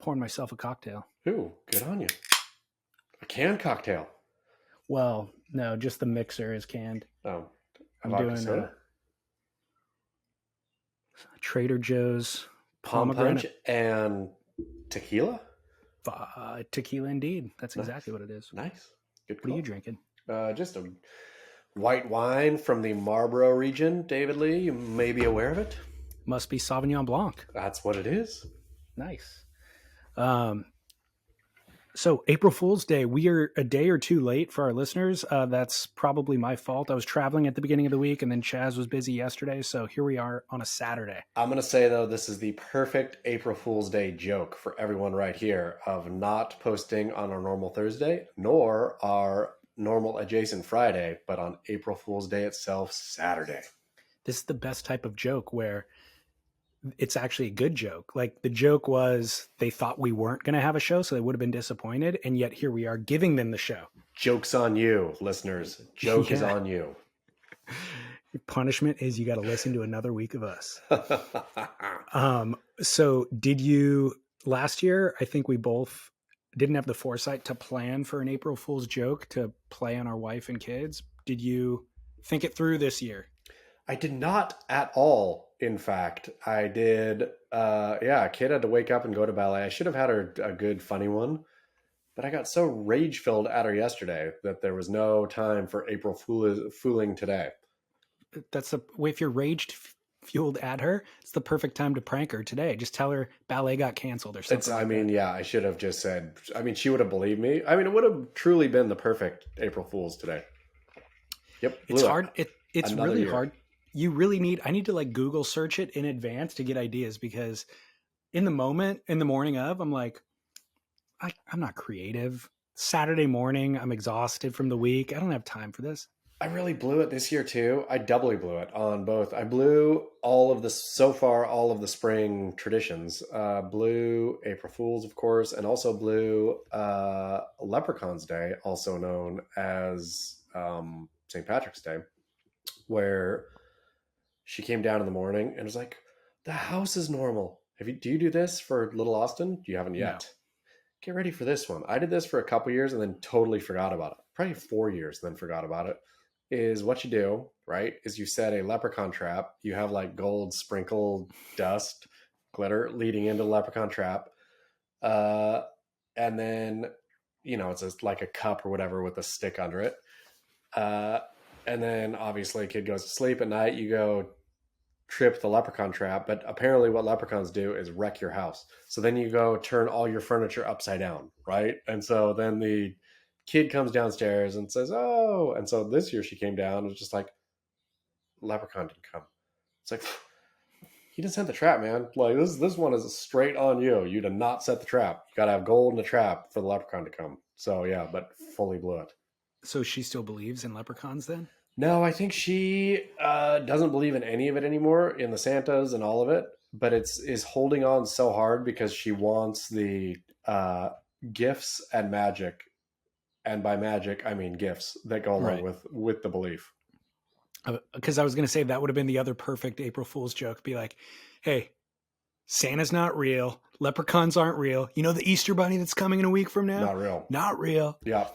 pouring myself a cocktail. Ooh, good on you. A canned cocktail. Well, no, just the mixer is canned. Oh, a I'm vodka doing soda? Trader Joe's Palm punch pomegranate and tequila? tequila. Indeed, that's Nice. exactly what it is. Nice. Good What are you call. drinking? Just a white wine from the Marlborough region, David Lee. You may be aware of it. Must be Sauvignon Blanc. That's what it is. Nice. So April Fool's Day, we are a day or two late for our listeners. That's probably my fault. I was traveling at the beginning of the week, and then Chaz was busy yesterday. So here we are on a Saturday. I'm going to say, though, this is the perfect April Fool's Day joke for everyone right here of not posting on our normal Thursday, nor our normal adjacent Friday, but on April Fool's Day itself, Saturday. This is the best type of joke where it's actually a good joke. Like the joke was they thought we weren't going to have a show, so they would have been disappointed. And yet here we are giving them the show. Joke's on you, listeners. Joke is on you. Your punishment is you got to listen to another week of us. So did you last year? I think we both didn't have the foresight to plan for an April Fool's joke to play on our wife and kids. Did you think it through this year? I did not at all. In fact, I did. A kid had to wake up and go to ballet. I should have had her a good, funny one, but I got so rage-filled at her yesterday that there was no time for April fooling today. That's the way. If you're rage fueled at her, it's the perfect time to prank her today. Just tell her ballet got canceled or something. I should have just said. I mean, she would have believed me. I mean, it would have truly been the perfect April Fool's today. Yep, it's hard. It's really hard. You really need, I need to like Google search it in advance to get ideas, because in the moment, in the morning of, I'm like, I'm not creative. Saturday morning, I'm exhausted from the week. I don't have time for this. I really blew it this year too. I doubly blew it on both. I blew all of the spring traditions. Blew April Fool's, of course, and also blew Leprechaun's Day, also known as St. Patrick's Day, where she came down in the morning and was like, the house is normal. Do you do this for Little Austin? You haven't yet. No. Get ready for this one. I did this for a couple years and then totally forgot about it. Probably 4 years, then forgot about it. Is what you do, right? Is you set a leprechaun trap. You have like gold sprinkled dust, glitter leading into the leprechaun trap. And then, it's like a cup or whatever with a stick under it. And then obviously kid goes to sleep at night. You go trip the leprechaun trap. But apparently what leprechauns do is wreck your house. So then you go turn all your furniture upside down, right? And so then the kid comes downstairs and says, oh. And so this year she came down and was just like, leprechaun didn't come. It's like, you didn't set the trap, man. Like this one is straight on you. You did not set the trap. You got to have gold in the trap for the leprechaun to come. So yeah, but fully blew it. So she still believes in leprechauns then? No, I think she doesn't believe in any of it anymore, in the Santas and all of it. But is holding on so hard because she wants the gifts and magic. And by magic, I mean gifts that go along with the belief. Because I was going to say that would have been the other perfect April Fool's joke. Be like, hey, Santa's not real. Leprechauns aren't real. You know the Easter Bunny that's coming in a week from now? Not real. Not real. Yeah.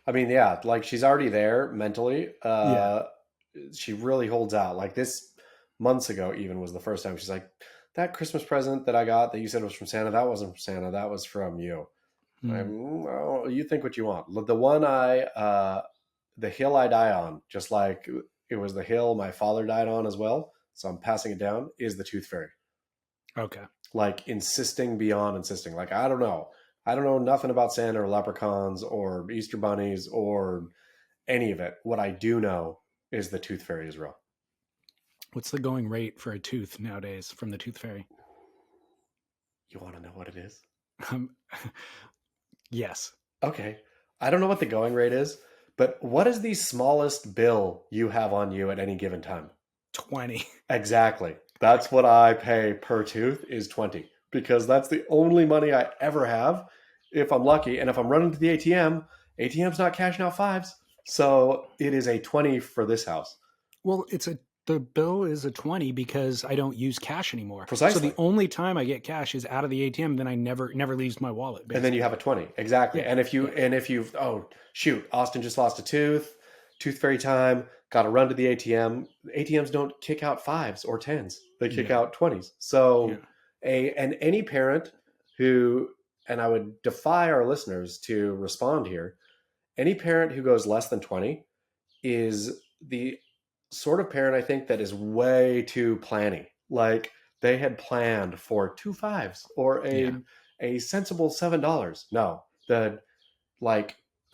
I mean, yeah, like she's already there mentally. She really holds out. Like this months ago even was the first time she's like, that Christmas present that I got that you said was from Santa, that wasn't from Santa. That was from you. Oh, you think what you want. The one the hill I die on, just like it was the hill my father died on as well. So I'm passing it down, is the Tooth Fairy. Okay. Like insisting beyond insisting. Like, I don't know nothing about Santa or leprechauns or Easter bunnies or any of it. What I do know is the Tooth Fairy is real. What's the going rate for a tooth nowadays from the Tooth Fairy? You want to know what it is? Yes. Okay. I don't know what the going rate is, but what is the smallest bill you have on you at any given time? 20. Exactly. That's what I pay per tooth is 20. Because that's the only money I ever have if I'm lucky. And if I'm running to the ATM's not cashing out fives. So it is a 20 for this house. Well, it's a the bill is a 20 because I don't use cash anymore. Precisely. So the only time I get cash is out of the ATM. Then I never leaves my wallet. Basically. And then you have a 20. Exactly. Yeah. And if you've, oh shoot, Austin just lost a tooth fairy time, got to run to the ATM. ATMs don't kick out 5s or 10s. They kick out 20s. So and any parent who, and I would defy our listeners to respond here, any parent who goes less than 20 is the sort of parent I think that is way too planny. Like they had planned for 2 5s or a sensible $7. No, the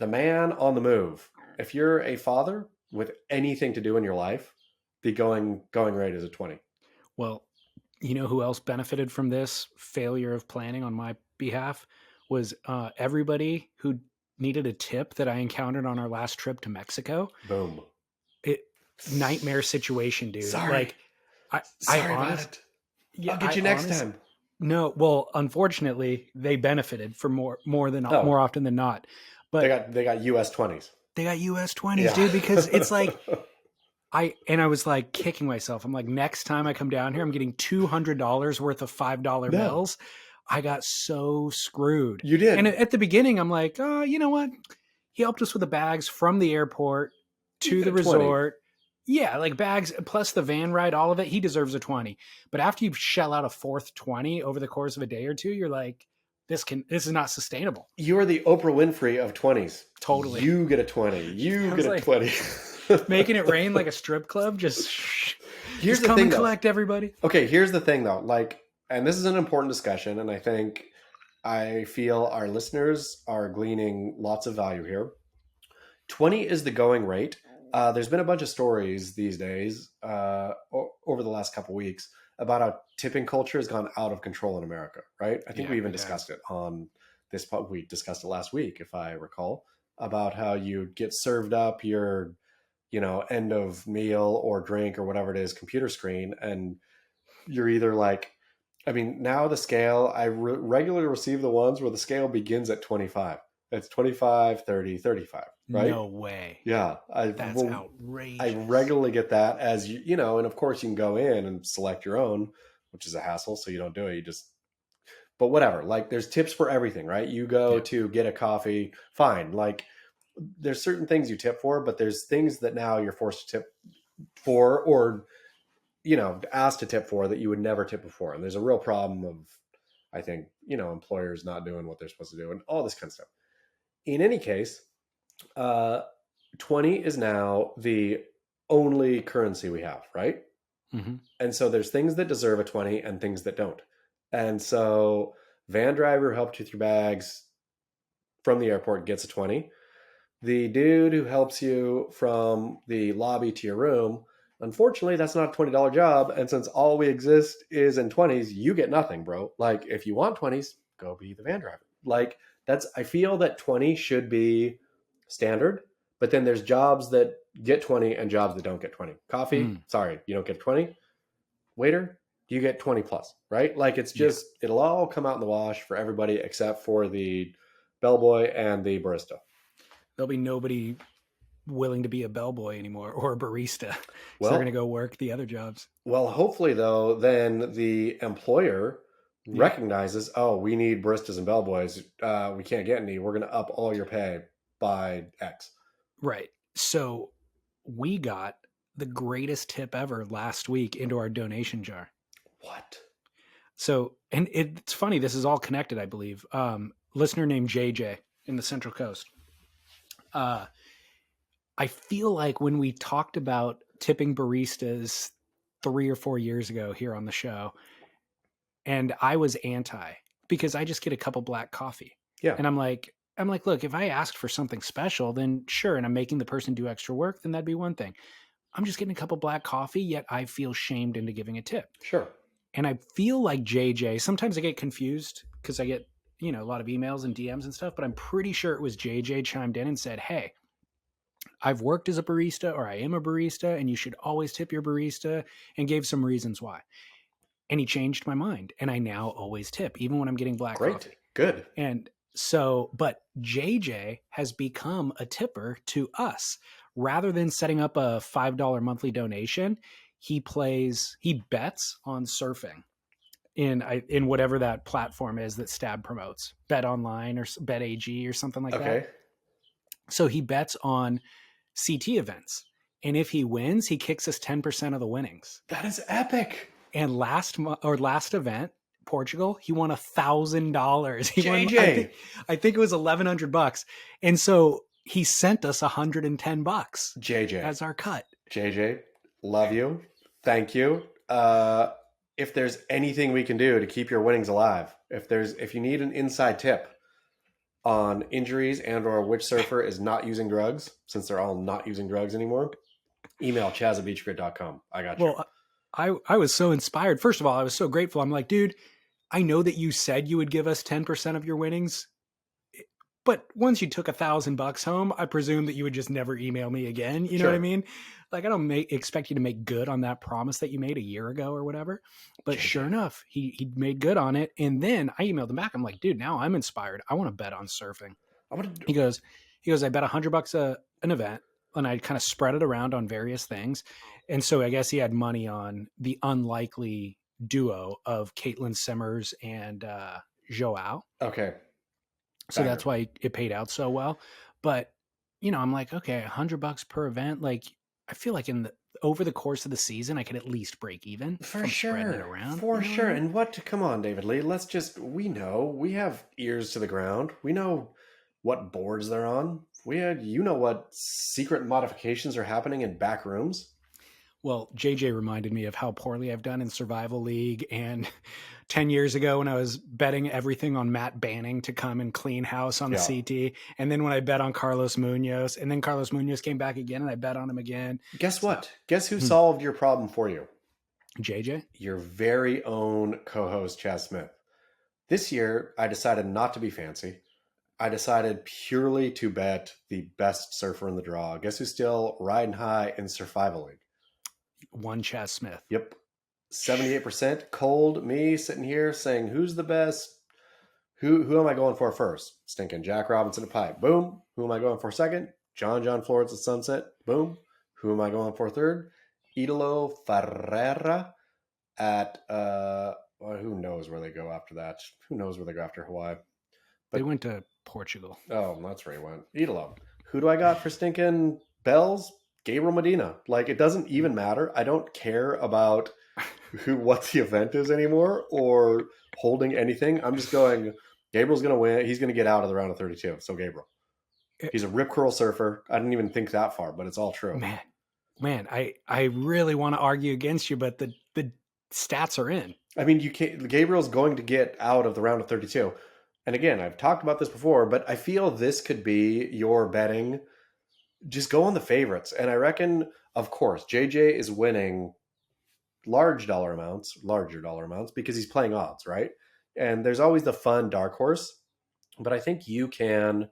man on the move. If you're a father with anything to do in your life, the going rate is a 20. Well, you know who else benefited from this failure of planning on my behalf was everybody who needed a tip that I encountered on our last trip to Mexico. Boom. Nightmare situation, dude. Sorry. Like, Sorry about it. Yeah, I'll get you next time. No, well, unfortunately, they benefited for more often than not. But they got US 20s. They got US 20s, dude, because it's like I was like kicking myself. I'm like, next time I come down here, I'm getting $200 worth of $5 bills. I got so screwed. You did. And at the beginning, I'm like, oh, you know what? He helped us with the bags from the airport to the resort. 20. Yeah, like bags plus the van ride, all of it. He deserves a 20. But after you shell out a fourth 20 over the course of a day or two, you're like, this is not sustainable. You are the Oprah Winfrey of 20s. Totally. You get a 20. You get a 20. Making it rain like a strip club. Just here's the come thing, and collect everybody. Okay, here's the thing though. Like, and this is an important discussion, and I feel our listeners are gleaning lots of value here. 20 is the going rate. There's been a bunch of stories these days over the last couple of weeks about how tipping culture has gone out of control in America, right? I think we even discussed it on this. We discussed it last week, if I recall, about how you get served up your, end of meal or drink or whatever it is, computer screen, and you're either like, now the scale, I regularly receive the ones where the scale begins at 25. It's 25, 30, 35, right? No way. Yeah. That's outrageous. I regularly get that as and of course you can go in and select your own, which is a hassle. So you don't do it. But whatever, like there's tips for everything, right? You go to get a coffee, fine. Like there's certain things you tip for, but there's things that now you're forced to tip for or, asked to tip for that you would never tip before. And there's a real problem of, I think, employers not doing what they're supposed to do and all this kind of stuff. In any case, 20 is now the only currency we have, right? Mm-hmm. And so there's things that deserve a 20 and things that don't. And so van driver who helped you with your bags from the airport gets a 20. The dude who helps you from the lobby to your room, unfortunately, that's not a $20 job. And since all we exist is in 20s, you get nothing, bro. Like if you want 20s, go be the van driver. Like I feel that 20 should be standard, but then there's jobs that get 20 and jobs that don't get 20. Coffee, sorry, you don't get 20. Waiter, you get 20 plus, right? Like it's just, it'll all come out in the wash for everybody except for the bellboy and the barista. There'll be nobody willing to be a bellboy anymore or a barista. So they're going to go work the other jobs. Well, hopefully though, then the employer recognizes, oh, we need baristas and bellboys. We can't get any. We're going to up all your pay by X. Right. So we got the greatest tip ever last week into our donation jar. What? So, and it's funny, this is all connected, I believe. Listener named JJ in the Central Coast. I feel like when we talked about tipping baristas 3 or 4 years ago here on the show, and I was anti because I just get a cup of black coffee. Yeah. And I'm like, look, if I asked for something special, then sure. And I'm making the person do extra work, then that'd be one thing. I'm just getting a cup of black coffee, yet I feel shamed into giving a tip. Sure. And I feel like JJ, sometimes I get confused because I get, a lot of emails and DMs and stuff, but I'm pretty sure it was JJ chimed in and said, hey, I've worked as a barista or I am a barista and you should always tip your barista, and gave some reasons why. And he changed my mind and I now always tip, even when I'm getting black coffee. Good. And so, but JJ has become a tipper to us. Rather than setting up a $5 monthly donation, he bets on surfing in whatever that platform is that Stab promotes, Bet Online or Bet AG or something like that. So he bets on CT events. And if he wins, he kicks us 10% of the winnings. That is epic. And last event, Portugal, he won $1,000. JJ. I think it was $1,100. And so he sent us $110 JJ as our cut. JJ, love you. Thank you. If there's anything we can do to keep your winnings alive, if you need an inside tip on injuries and or which surfer is not using drugs, since they're all not using drugs anymore, email chaz@beachgrit.com. I got you. Well, I was so inspired. First of all, I was so grateful. I'm like, dude, I know that you said you would give us 10% of your winnings, but once you took $1,000 home, I presume that you would just never email me again. You know what I mean? Like, I don't expect you to make good on that promise that you made a year ago or whatever. But sure enough, he made good on it. And then I emailed him back. I'm like, dude, now I'm inspired. I want to bet on surfing. He goes, I bet $100 an event, and I kind of spread it around on various things. And so I guess he had money on the unlikely duo of Caitlin Simmers and Joao. Okay. So that's why it paid out so well. But, I'm like, okay, $100 per event. Like, I feel like over the course of the season, I could at least break even for sure. Spreading it around. For sure. And come on, David Lee, we have ears to the ground. We know what boards they're on. What secret modifications are happening in back rooms. Well, JJ reminded me of how poorly I've done in Survival League. And 10 years ago when I was betting everything on Matt Banning to come and clean house on the CT. And then when I bet on Carlos Munoz, and then Carlos Munoz came back again and I bet on him again. Guess what? Guess who solved your problem for you? JJ? Your very own co-host, Chaz Smith. This year, I decided not to be fancy. I decided purely to bet the best surfer in the draw. Guess who's still riding high in Survival League? One Chaz Smith. Yep. 78%. Cold. Me sitting here saying, who's the best? Who am I going for first? Stinking Jack Robinson at Pipe. Boom. Who am I going for second? John Flores at Sunset. Boom. Who am I going for third? Idolo Ferreira at, who knows where they go after that? Who knows where they go after Hawaii? But they went to Portugal. Oh, that's where he went. Idolo. Who do I got for stinking bells? Gabriel Medina. Like, it doesn't even matter. I don't care about what the event is anymore or holding anything. I'm just going, Gabriel's going to win. He's going to get out of the round of 32. So Gabriel. He's a rip curl surfer. I didn't even think that far, but it's all true. Man, I really want to argue against you, but the stats are in. I mean, Gabriel's going to get out of the round of 32. And again, I've talked about this before, but I feel this could be your betting. Just go on the favorites. And I reckon, of course, JJ is winning larger dollar amounts because he's playing odds, right? And there's always the fun dark horse. But I think you can,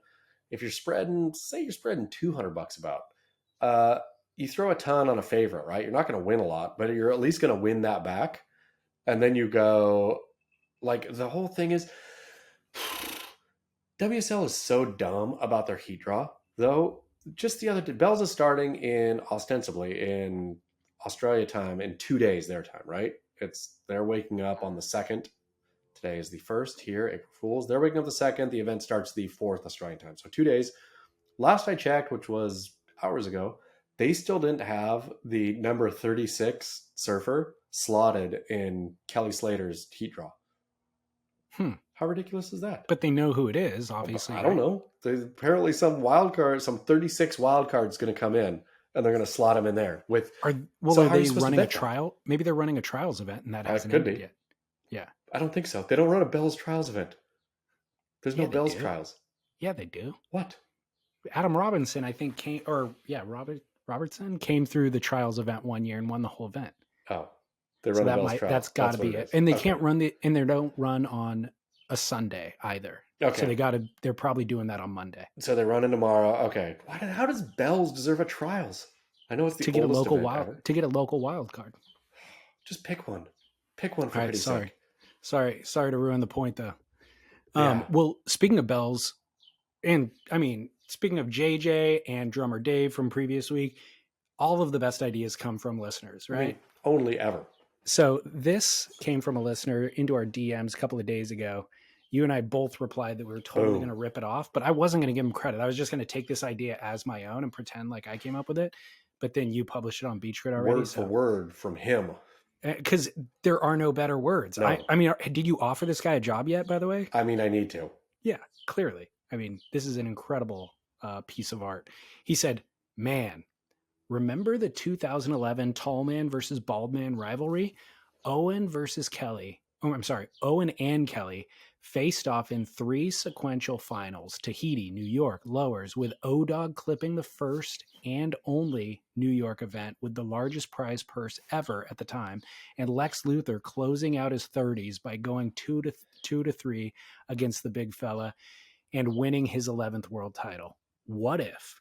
if you're spreading, say you're spreading $200 about, you throw a ton on a favorite, right? You're not going to win a lot, but you're at least going to win that back. And then you go, like, the whole thing is, WSL is so dumb about their heat draw, though. Just the other day, Bells is starting ostensibly in Australia time in 2 days their time, right? They're waking up on the 2nd. Today is the 1st here, April Fools. They're waking up the 2nd. The event starts the 4th Australian time. So 2 days. Last I checked, which was hours ago, they still didn't have the number 36 surfer slotted in Kelly Slater's heat draw. How ridiculous is that? But they know who it is, obviously. I don't know. There's apparently some 36 wild cards going to come in, and they're going to slot them in there. Are they running a trial? Maybe they're running a trials event, and that hasn't ended yet. Yeah. I don't think so. They don't run a Bells Trials event. There's no Bells Trials. Yeah, they do. What? Adam Robinson, I think, Robertson came through the trials event one year and won the whole event. Oh. They run Bells Trials. That's got to be it. And they can't run and they don't run on a Sunday either. Okay. So they're probably doing that on Monday. So they're running tomorrow. Okay. How does Bells deserve a trials? I know it's the oldest event ever. To get a local wild card. Just pick one. Pick one for pity's sake. Sorry to ruin the point though. Well, speaking of Bells, and I mean, speaking of JJ and drummer Dave from previous week, all of the best ideas come from listeners, right? only ever. So this came from a listener into our DMs a couple of days ago. You and I both replied that we were totally going to rip it off, but I wasn't going to give him credit. I was just going to take this idea as my own and pretend like I came up with it. But then you published it on Beach Grit already. Word for word from him. Because there are no better words. No. I mean, did you offer this guy a job yet, by the way? I mean, I need to. Yeah, clearly. I mean, this is an incredible piece of art. He said, man, remember the 2011 tall man versus bald man rivalry? Owen versus Kelly. Oh, I'm sorry. Owen and Kelly faced off in 3 sequential finals. Tahiti, New York, lowers, with O-Dog clipping the first and only New York event with the largest prize purse ever at the time, and Lex Luthor closing out his 30s by going 2-3 against the big fella and winning his 11th world title. What if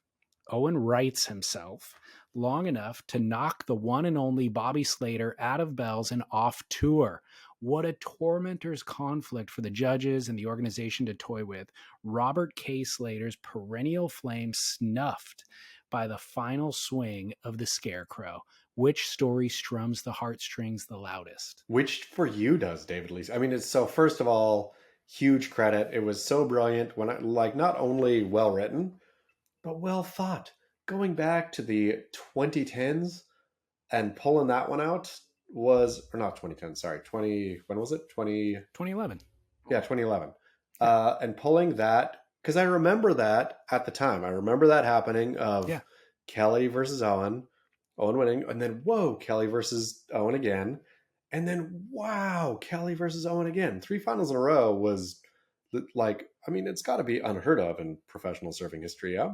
Owen writes himself long enough to knock the one and only Bobby Slater out of bells and off tour? What a tormentor's conflict for the judges and the organization to toy with. Robert K. Slater's perennial flame snuffed by the final swing of the Scarecrow. Which story strums the heartstrings the loudest? Which for you does, David Lee? I mean, it's so, first of all, huge credit. It was so brilliant when not only well written, but well thought. Going back to the 2010s and pulling that one out was, or not 2010, sorry, when was it? 2011. Yeah, 2011. And pulling that, because I remember that at the time. I remember that happening of Kelly versus Owen winning, and then, whoa, Kelly versus Owen again. And then, wow, Kelly versus Owen again. 3 finals in a row was like, I mean, it's got to be unheard of in professional surfing history, yeah?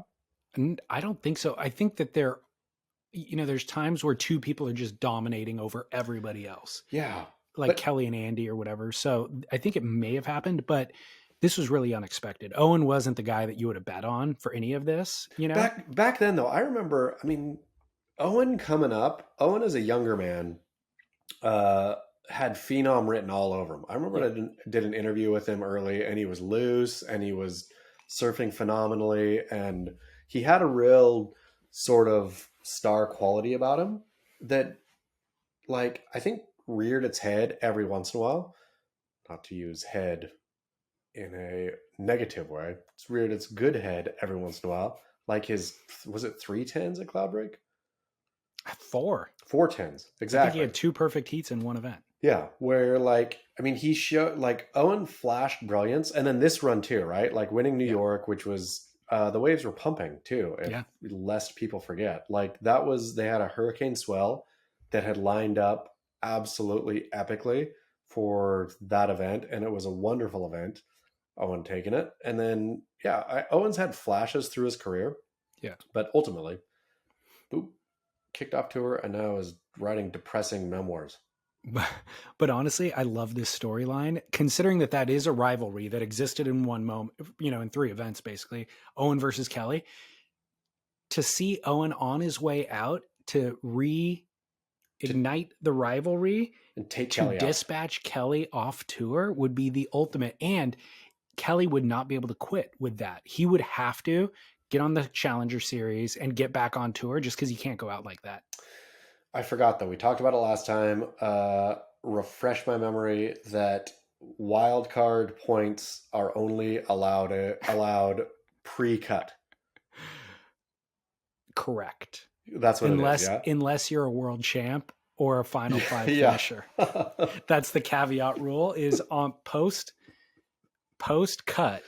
And I don't think so. I think that there's times where 2 people are just dominating over everybody else. Yeah. Like Kelly and Andy or whatever. So I think it may have happened, but this was really unexpected. Owen wasn't the guy that you would have bet on for any of this, you know? Back then, though, I remember, I mean, Owen coming up, Owen as a younger man, had Phenom written all over him. I remember I did an interview with him early, and he was loose, and he was surfing phenomenally, and he had a real sort of star quality about him that, like, I think reared its head every once in a while. Not to use head in a negative way. It's reared its good head every once in a while. Like was it 3 10s at Cloudbreak? 4 10s, exactly. I think he had 2 perfect heats in one event. Yeah, where, like, I mean, he showed, like, Owen flashed brilliance, and then this run too, right? Like winning New York, which was the waves were pumping too. Lest people forget, like they had a hurricane swell that had lined up absolutely epically for that event, and it was a wonderful event. Owen taking it, and then Owen's had flashes through his career, but ultimately, boop, kicked off tour, and now is writing depressing memoirs. But honestly, I love this storyline, considering that is a rivalry that existed in one moment, in 3 events, basically, Owen versus Kelly. To see Owen on his way out to reignite the rivalry and take to dispatch Kelly off tour would be the ultimate. And Kelly would not be able to quit with that. He would have to get on the Challenger Series and get back on tour just because he can't go out like that. I forgot, though. We talked about it last time. Refresh my memory that wildcard points are only allowed pre-cut. Correct. That's what it is, yeah? Unless you're a world champ or a Final 5 finisher. That's the caveat rule, is on post cut.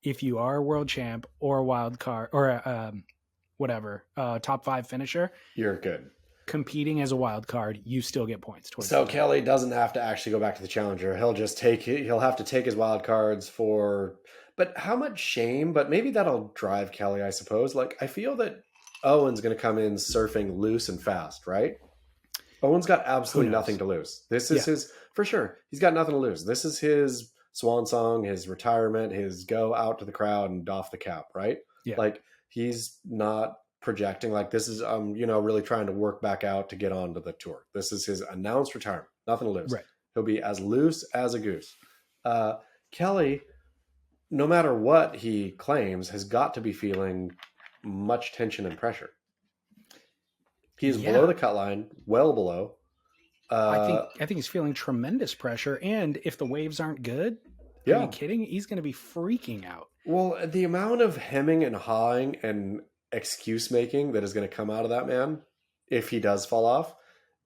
If you are a world champ or a wild card or a top 5 finisher, you're good. Competing as a wild card, you still get points. So Kelly doesn't have to actually go back to the Challenger. He'll have to take his wild cards but how much shame? But maybe that'll drive Kelly, I suppose. Like, I feel that Owen's going to come in surfing loose and fast, right? Owen's got absolutely nothing to lose. This is his, for sure. He's got nothing to lose. This is his swan song, his retirement, his go out to the crowd and doff the cap, right? Yeah. Like, he's not projecting like this is really trying to work back out to get onto the tour. This is his announced retirement. Nothing to lose. Right. He'll be as loose as a goose. Kelly, no matter what he claims, has got to be feeling much tension and pressure. He's below the cut line, well below. I think he's feeling tremendous pressure, and if the waves aren't good, are you kidding? He's going to be freaking out. Well, the amount of hemming and hawing and excuse making that is going to come out of that man, if he does fall off,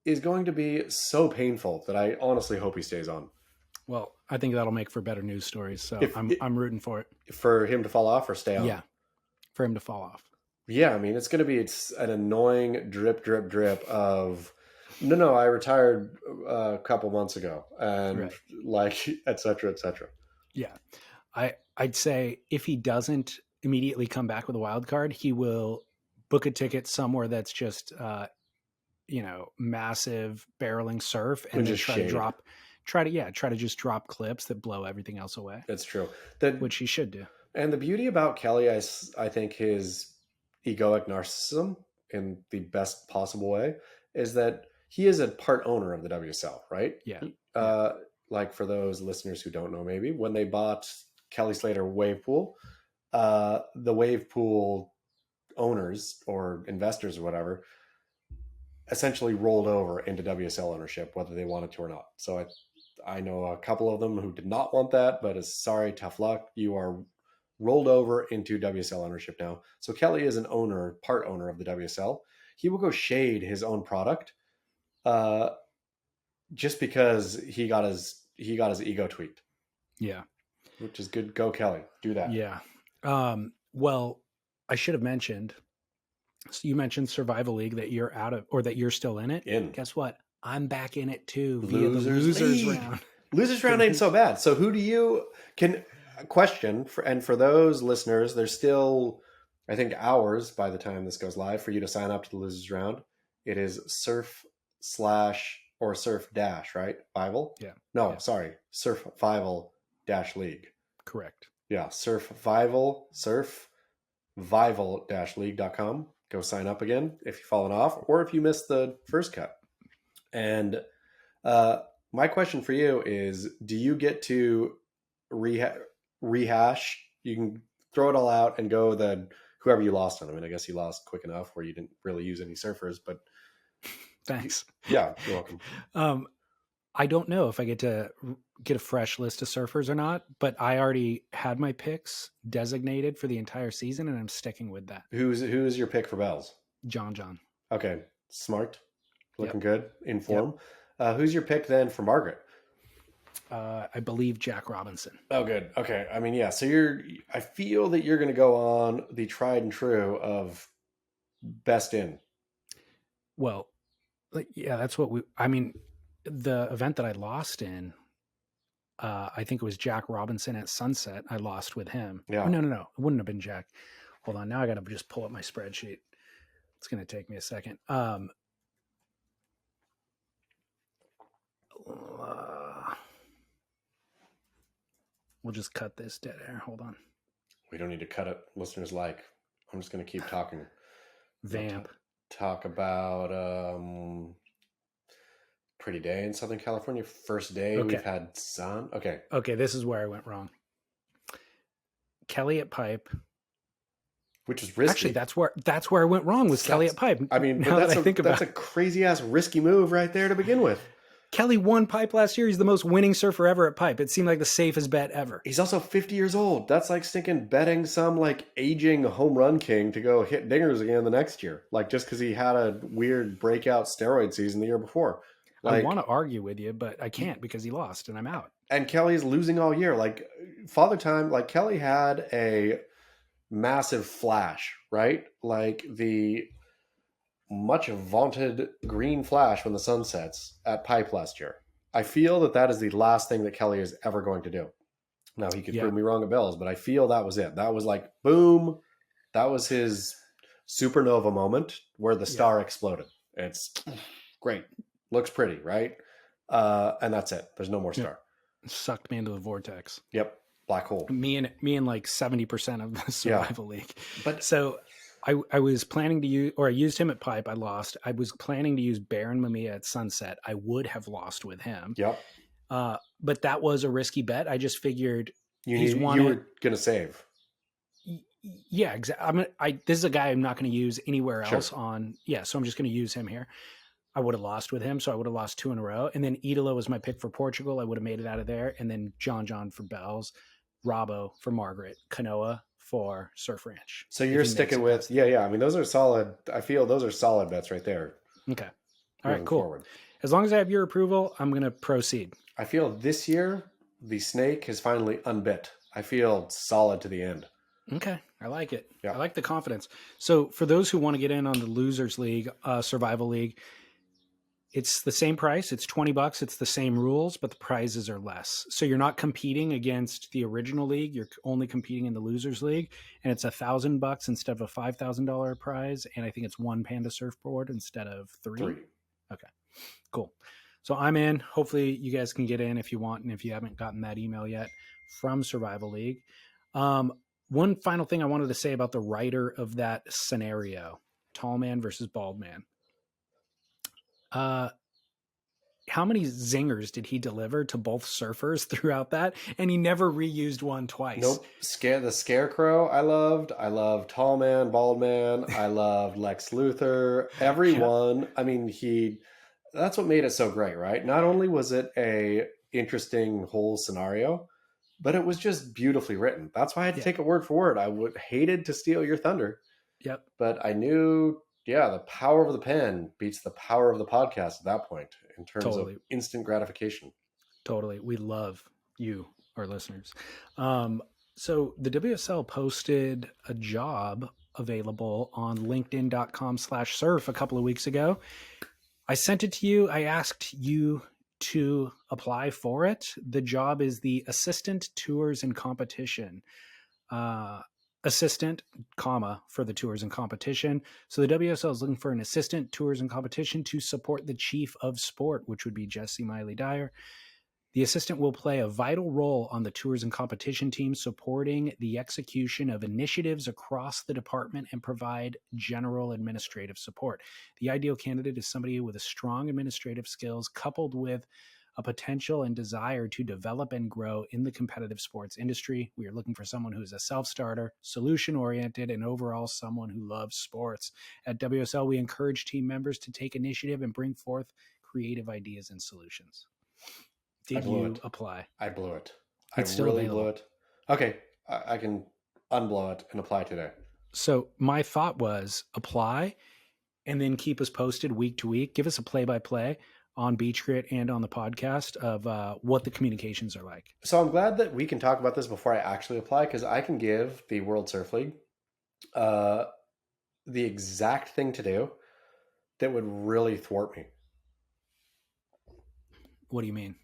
is going to be so painful that I honestly hope he stays on. Well, I think that'll make for better news stories. So I'm rooting for it. For him to fall off or stay on? Yeah, for him to fall off. Yeah, I mean, it's going to be an annoying drip, drip, drip of, no, I retired a couple months ago, and like, et cetera, et cetera. Yeah. I'd say if he doesn't immediately come back with a wild card, he will book a ticket somewhere that's just, massive barreling surf, and then try to just drop clips that blow everything else away. That's true. Which he should do. And the beauty about Kelly, I think his egoic narcissism in the best possible way is that he is a part owner of the WSL, right? Yeah. Like for those listeners who don't know, maybe when they bought Kelly Slater Wave Pool, the Wave Pool owners or investors or whatever essentially rolled over into WSL ownership, whether they wanted to or not. So I know a couple of them who did not want that, but is sorry, tough luck. You are rolled over into WSL ownership now. So Kelly is an owner, part owner of the WSL. He will go shade his own product, just because he got his ego tweaked. Yeah, which is good. Go Kelly, do that. Yeah. Well, I should have mentioned. So you mentioned Survival League that you're out of, or that you're still in it. Guess what? I'm back in it too via the losers round. Losers round ain't so bad. So who do you question for those listeners? There's still, I think, hours by the time this goes live for you to sign up to the losers round. It is surf/ or surf dash, right? Fivel? Yeah. No, sorry, surfvival-league. Correct. Yeah, surfvival-league.com. Go sign up again if you've fallen off or if you missed the first cut. And my question for you is, do you get to rehash? You can throw it all out and go whoever you lost on. I mean, I guess you lost quick enough where you didn't really use any surfers, but thanks. Yeah, you're welcome. I don't know if I get to get a fresh list of surfers or not, but I already had my picks designated for the entire season, and I'm sticking with that. Who's your pick for Bells? John. Okay, smart, looking good, in form. Yep. Who's your pick then for Margaret? I believe Jack Robinson. Oh, good. Okay, I mean, yeah. So I feel that you're going to go on the tried and true of best in. Well, yeah, that's what the event that I lost in, I think it was Jack Robinson at Sunset. I lost with him. Yeah. Oh, no. It wouldn't have been Jack. Hold on. Now I got to just pull up my spreadsheet. It's going to take me a second. We'll just cut this dead air. Hold on. We don't need to cut it. Listeners I'm just going to keep talking. Vamp. Talk about pretty day in Southern California. First day we've had sun. Okay, this is where I went wrong. Kelly at Pipe, which is risky. Actually, that's where I went wrong with Kelly at Pipe. I mean, that's a crazy ass risky move right there to begin with. Kelly won Pipe last year. He's the most winning surfer ever at Pipe. It seemed like the safest bet ever. He's also 50 years old. That's like stinking betting some like aging home run king to go hit dingers again the next year. Like just because he had a weird breakout steroid season the year before. I want to argue with you, but I can't because he lost and I'm out. And Kelly's losing all year. Like Father Time, like Kelly had a massive flash, right? Like the much vaunted green flash when the sun sets at Pipe last year. I feel that is the last thing that Kelly is ever going to do. Now he could prove me wrong at Bells, but I feel that was it. That was like, boom. That was his supernova moment where the star exploded. It's great. Looks pretty, right? And that's it. There's no more star. Sucked me into the vortex. Yep. Black hole. Me and like 70% of the Survival League. But so I was planning to use, or I used him at Pipe. I lost. I was planning to use Baron Mamiya at Sunset. I would have lost with him. Yep. But that was a risky bet. I just figured you were going to save. Yeah, exactly. This is a guy I'm not going to use anywhere else on. Yeah. So I'm just going to use him here. I would have lost with him. So I would have lost 2 in a row. And then Idolo was my pick for Portugal. I would have made it out of there. And then John for Bells, Robbo for Margaret, Kanoa for Surf Ranch. So you're sticking with, yeah. I mean, those are solid. I feel those are solid bets right there. Okay. All right, cool. Forward. As long as I have your approval, I'm going to proceed. I feel this year the snake has finally unbit. I feel solid to the end. Okay. I like it. Yeah. I like the confidence. So for those who want to get in on the Losers League, Survival League, it's the same price. It's $20. It's the same rules, but the prizes are less. So you're not competing against the original league. You're only competing in the Losers League, and it's $1,000 instead of a $5,000 prize. And I think it's 1 Panda surfboard instead of 3. Okay, cool. So I'm in. Hopefully you guys can get in if you want, and if you haven't gotten that email yet from Survival League. One final thing I wanted to say about the writer of that scenario, tall man versus bald man. How many zingers did he deliver to both surfers throughout that? And he never reused one twice. Nope. The Scarecrow I loved. I loved Tall Man, Bald Man. I loved Lex Luthor. Everyone. Yeah. I mean, that's what made it so great, right? Not only was it a interesting whole scenario, but it was just beautifully written. That's why I had to take it word for word. I would hated to steal your thunder. Yep. But I knew, the power of the pen beats the power of the podcast at that point in terms of instant gratification. Totally. We love you, our listeners. So the WSL posted a job available on linkedin.com/surf a couple of weeks ago. I sent it to you. I asked you to apply for it. The job is the assistant tours and competition. Assistant, for the tours and competition. So the WSL is looking for an assistant tours and competition to support the chief of sport, which would be Jessie Miley Dyer. The assistant will play a vital role on the tours and competition team, supporting the execution of initiatives across the department and provide general administrative support. The ideal candidate is somebody with a strong administrative skills coupled with a potential and desire to develop and grow in the competitive sports industry. We are looking for someone who is a self-starter, solution-oriented, and overall someone who loves sports. At WSL, we encourage team members to take initiative and bring forth creative ideas and solutions. Did you apply? I blew it. It's still really available. Blew it. Okay, I can unblow it and apply today. So my thought was apply and then keep us posted week to week. Give us a play-by-play on Beach Grit and on the podcast of what the communications are like. So I'm glad that we can talk about this before I actually apply, because I can give the World Surf League the exact thing to do that would really thwart me. What do you mean?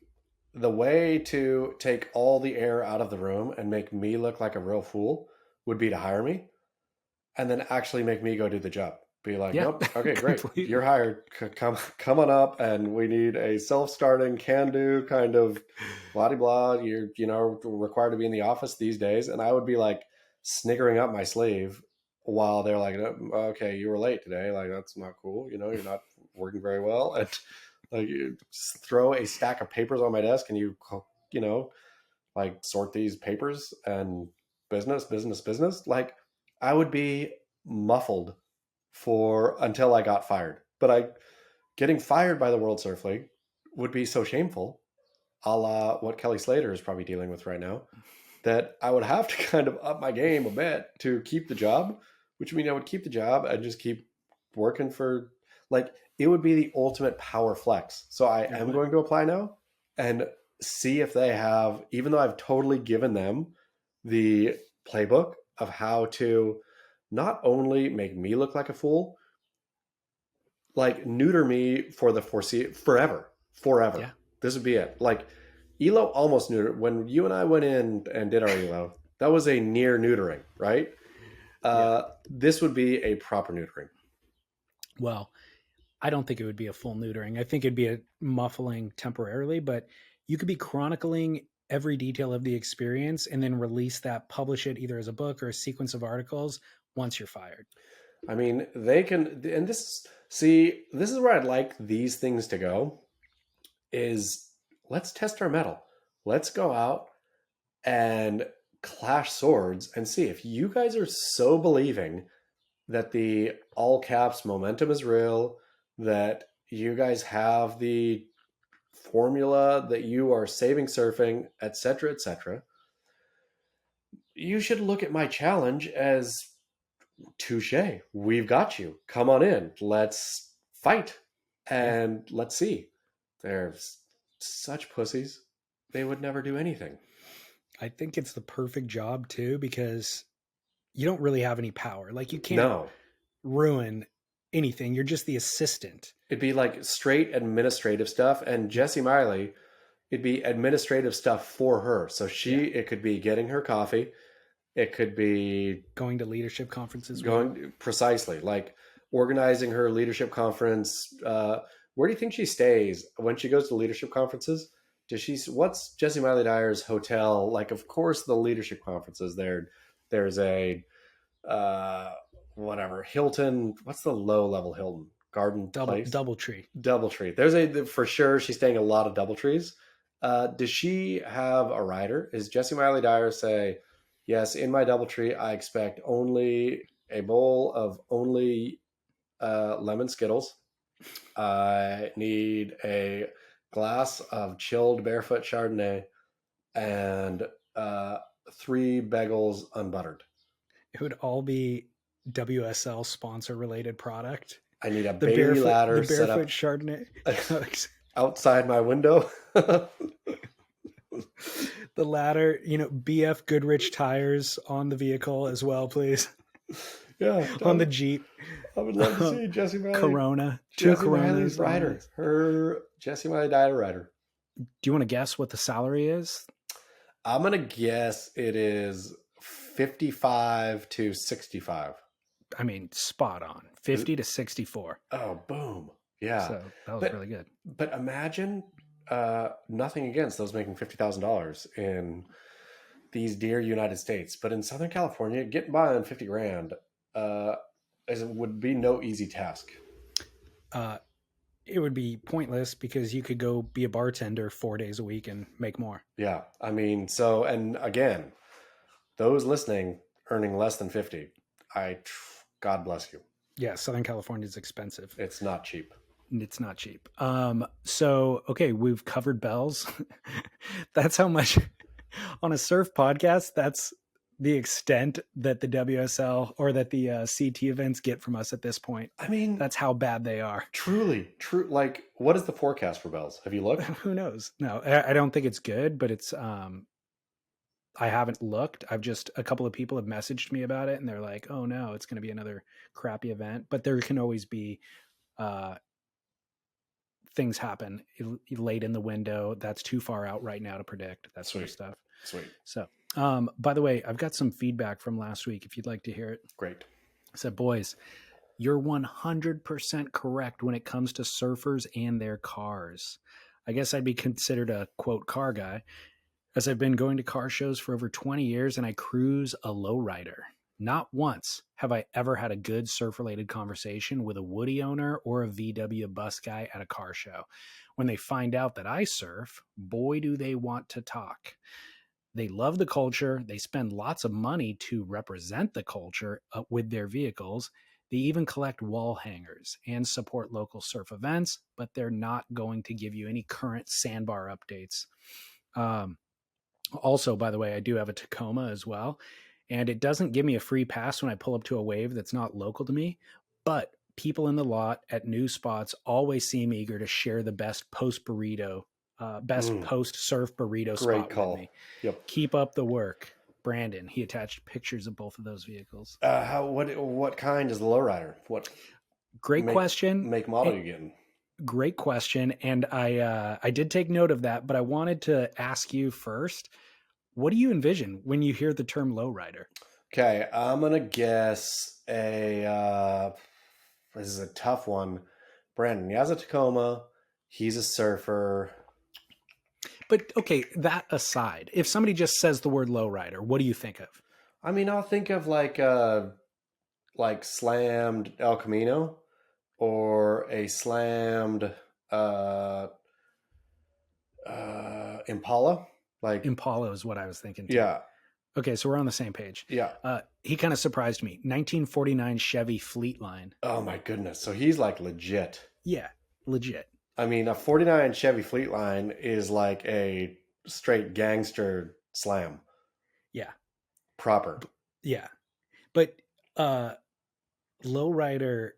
The way to take all the air out of the room and make me look like a real fool would be to hire me and then actually make me go do the job. Be like, nope, okay, great. You're hired. Come on up, and we need a self-starting, can-do kind of blah-de-blah. You're, required to be in the office these days. And I would be like sniggering up my sleeve while they're like, okay, you were late today. Like, that's not cool. You're not working very well. And like, you just throw a stack of papers on my desk and you like sort these papers and business. Like, I would be muffled until I got fired. But getting fired by the World Surf League would be so shameful, a la what Kelly Slater is probably dealing with right now, that I would have to kind of up my game a bit to keep the job, which would mean I would keep the job and just keep working for, like, it would be the ultimate power flex. So I am going to apply now and see if they have, even though I've totally given them the playbook of how to not only make me look like a fool, like neuter me for the forever. Yeah. This would be it. Like, Elo almost neutered. When you and I went in and did our Elo, that was a near neutering, right? This would be a proper neutering. Well, I don't think it would be a full neutering. I think it'd be a muffling temporarily, but you could be chronicling every detail of the experience and then release that, publish it either as a book or a sequence of articles once you're fired. I mean, they can, and this is where I'd like these things to go, is let's test our mettle. Let's go out and clash swords and see if you guys are so believing that the all caps momentum is real, that you guys have the formula that you are saving surfing, etc., etc., you should look at my challenge as touche. We've got you. Come on in. Let's fight. And let's see. They're such pussies. They would never do anything. I think it's the perfect job too, because you don't really have any power. Like you can't ruin anything. You're just the assistant. It'd be like straight administrative stuff. And Jessie Miley, it'd be administrative stuff for her. So it could be getting her coffee. It could be going to leadership conferences. Precisely, like organizing her leadership conference. Where do you think she stays when she goes to leadership conferences? What's Jessie Miley Dyer's hotel? Like, of course, the leadership conferences there's a whatever Hilton. What's the low level Hilton Garden Place? Doubletree. There's for sure she's staying a lot of Doubletrees. Does she have a rider? Is Jessie Miley Dyer say, yes, in my Doubletree, I expect only a bowl of only lemon Skittles. I need a glass of chilled barefoot Chardonnay and 3 bagels unbuttered. It would all be WSL sponsor related product. I need a baby ladder set up Chardonnay outside my window. The ladder, BF Goodrich tires on the vehicle as well, please. Yeah, on the Jeep. I would love to see Jessie Miley. Corona. Jessie Miley's rider. Her Jessie Miley Dyer rider. Do you want to guess what the salary is? I'm going to guess it is 55 to 65. I mean, spot on. 50 to 64. Oh, boom. Yeah. So that was really good. But imagine, nothing against those making $50,000 in these dear United States, but in Southern California, getting by on 50 grand would be no easy task. It would be pointless because you could go be a bartender 4 days a week and make more. Yeah. I mean, and again, those listening earning less than 50, God bless you. Yeah. Southern California is expensive. It's not cheap. It's not cheap. So, okay, we've covered bells. That's how much on a surf podcast. That's the extent that the WSL or that the CT events get from us at this point. I mean, that's how bad they are. Truly. Like, what is the forecast for bells? Have you looked? Who knows? No, I don't think it's good, but it's, I haven't looked. A couple of people have messaged me about it and they're like, oh no, it's going to be another crappy event, but there can always be, things happen late in the window. That's too far out right now to predict that sort of stuff. Sweet. So, by the way, I've got some feedback from last week if you'd like to hear it. Great. I said, boys, you're 100% correct when it comes to surfers and their cars. I guess I'd be considered a quote car guy as I've been going to car shows for over 20 years and I cruise a lowrider. Not once have I ever had a good surf-related conversation with a Woody owner or a VW bus guy at a car show. When they find out that I surf, boy, do they want to talk. They love the culture. They spend lots of money to represent the culture with their vehicles. They even collect wall hangers and support local surf events, but they're not going to give you any current sandbar updates. Also, by the way, I do have a Tacoma as well. And it doesn't give me a free pass when I pull up to a wave that's not local to me. But people in the lot at new spots always seem eager to share the best post-surf burrito Great spot call. with me. Yep. Keep up the work. Brandon, he attached pictures of both of those vehicles. What kind is the lowrider? What question. Make model you getting? Great question. And I did take note of that, but I wanted to ask you first. What do you envision when you hear the term lowrider? Okay, I'm going to guess this is a tough one. Brandon, he has a Tacoma. He's a surfer. But okay, that aside, if somebody just says the word lowrider, what do you think of? I mean, I'll think of like slammed El Camino or a slammed Impala. Like Impala is what I was thinking too. Yeah. Okay, so we're on the same page. Yeah. He kind of surprised me. 1949 Chevy Fleetline. Oh my goodness. So he's like legit. Yeah. legit. I mean, a 49 Chevy Fleetline is like a straight gangster slam. Yeah. Proper. Yeah. But lowrider,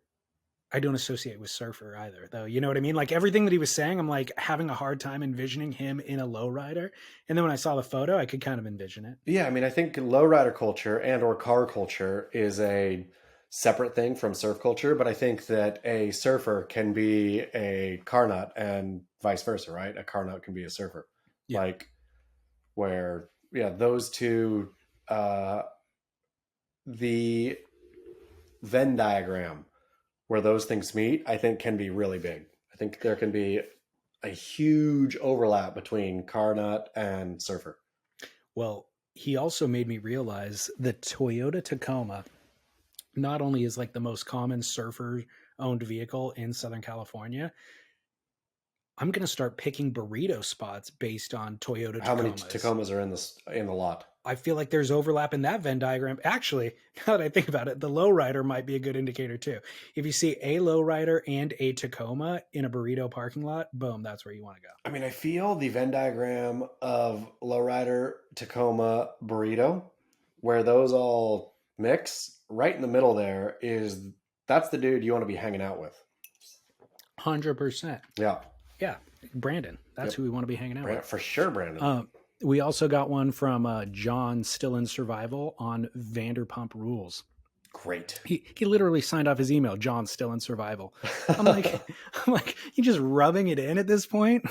I don't associate with surfer either, though. You know what I mean? Like everything that he was saying, I'm like having a hard time envisioning him in a lowrider. And then when I saw the photo, I could kind of envision it. Yeah, I mean, I think lowrider culture and or car culture is a separate thing from surf culture, but I think that a surfer can be a car nut and vice versa, right? A car nut can be a surfer. Yeah. Like where, yeah, those two, uh, the Venn diagram where those things meet, I think can be really big. I think there can be a huge overlap between car nut and surfer. Well, he also made me realize that Toyota Tacoma not only is like the most common surfer owned vehicle in Southern California, I'm going to start picking burrito spots based on Toyota How many Tacomas. Tacomas are in the lot? I feel like there's overlap in that Venn diagram. Actually, now that I think about it, the lowrider might be a good indicator too. If you see a lowrider and a Tacoma in a burrito parking lot, boom, that's where you want to go. I mean, I feel the Venn diagram of lowrider, Tacoma, burrito, where those all mix, right in the middle there is that's the dude you want to be hanging out with. 100%. Yeah. Yeah. Brandon. That's who we want to be hanging out with. For sure, Brandon. We also got one from John, still in survival, on Vanderpump rules. Great. He literally signed off his email, John, still in survival. I'm like, you just rubbing it in at this point?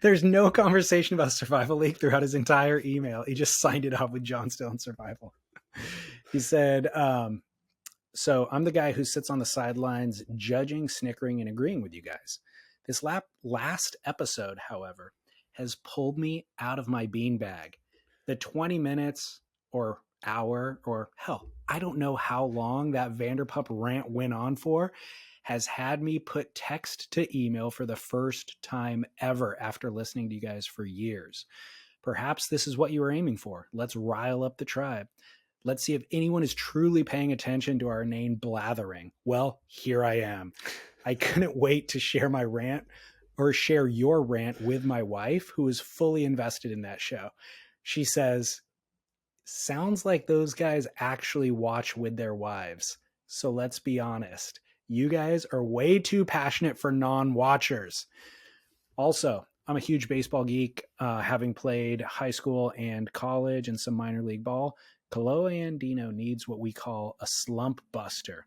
There's no conversation about Survival League throughout his entire email. He just signed it off with John, still in survival. He said, so I'm the guy who sits on the sidelines judging, snickering, and agreeing with you guys. This last episode, however, has pulled me out of my beanbag. The 20 minutes or hour or hell, I don't know how long that Vanderpump rant went on for, has had me put text to email for the first time ever after listening to you guys for years. Perhaps this is what you were aiming for. Let's rile up the tribe. Let's see if anyone is truly paying attention to our inane blathering. Well, here I am. I couldn't wait to share my rant or share your rant with my wife, who is fully invested in that show. She says, sounds like those guys actually watch with their wives. So let's be honest. You guys are way too passionate for non-watchers. Also, I'm a huge baseball geek, having played high school and college and some minor league ball. Kolohe Andino needs what we call a slump buster.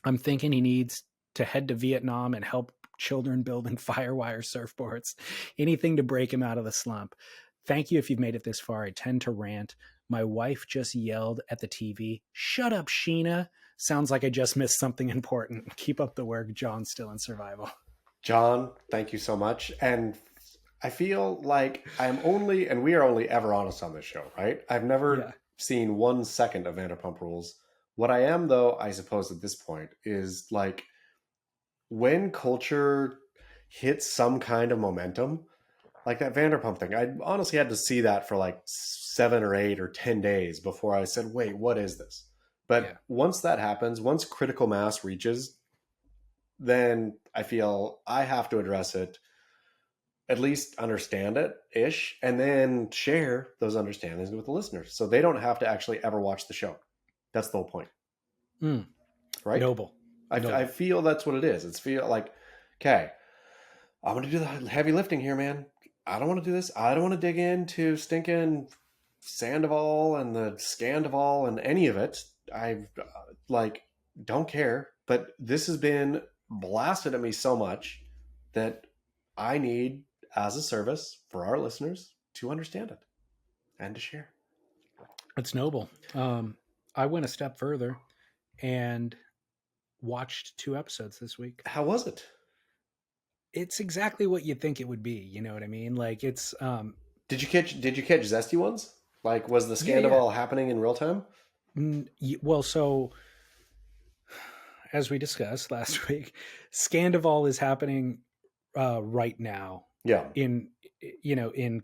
I'm thinking he needs to head to Vietnam and help children building firewire surfboards. Anything to break him out of the slump. Thank you if you've made it this far. I tend to rant. My wife just yelled at the TV, "Shut up, Sheena." Sounds like I just missed something important. Keep up the work, John, still in survival. John, thank you so much. And I feel like we are only ever honest on this show, right? I've never seen 1 second of Vanderpump Rules. What I am, though, I suppose at this point is like when culture hits some kind of momentum, like that Vanderpump thing, I honestly had to see that for like 7 or 8 or 10 days before I said, wait, what is this? But once that happens, once critical mass reaches, then I feel I have to address it, at least understand it ish, and then share those understandings with the listeners so they don't have to actually ever watch the show. That's the whole point. Right? Noble. I feel that's what it is. It's feel like, okay, I'm going to do the heavy lifting here, man. I don't want to do this. I don't want to dig into stinking Sandoval and the Scandoval and any of it. I don't care. But this has been blasted at me so much that I need, as a service for our listeners, to understand it and to share. It's noble. I went a step further and watched 2 episodes this week. How was it? It's exactly what you'd think it would be. You know what I mean? Like it's. Did you catch zesty ones? Like, was the Scandoval happening in real time? Well, so as we discussed last week, Scandoval is happening right now. Yeah. In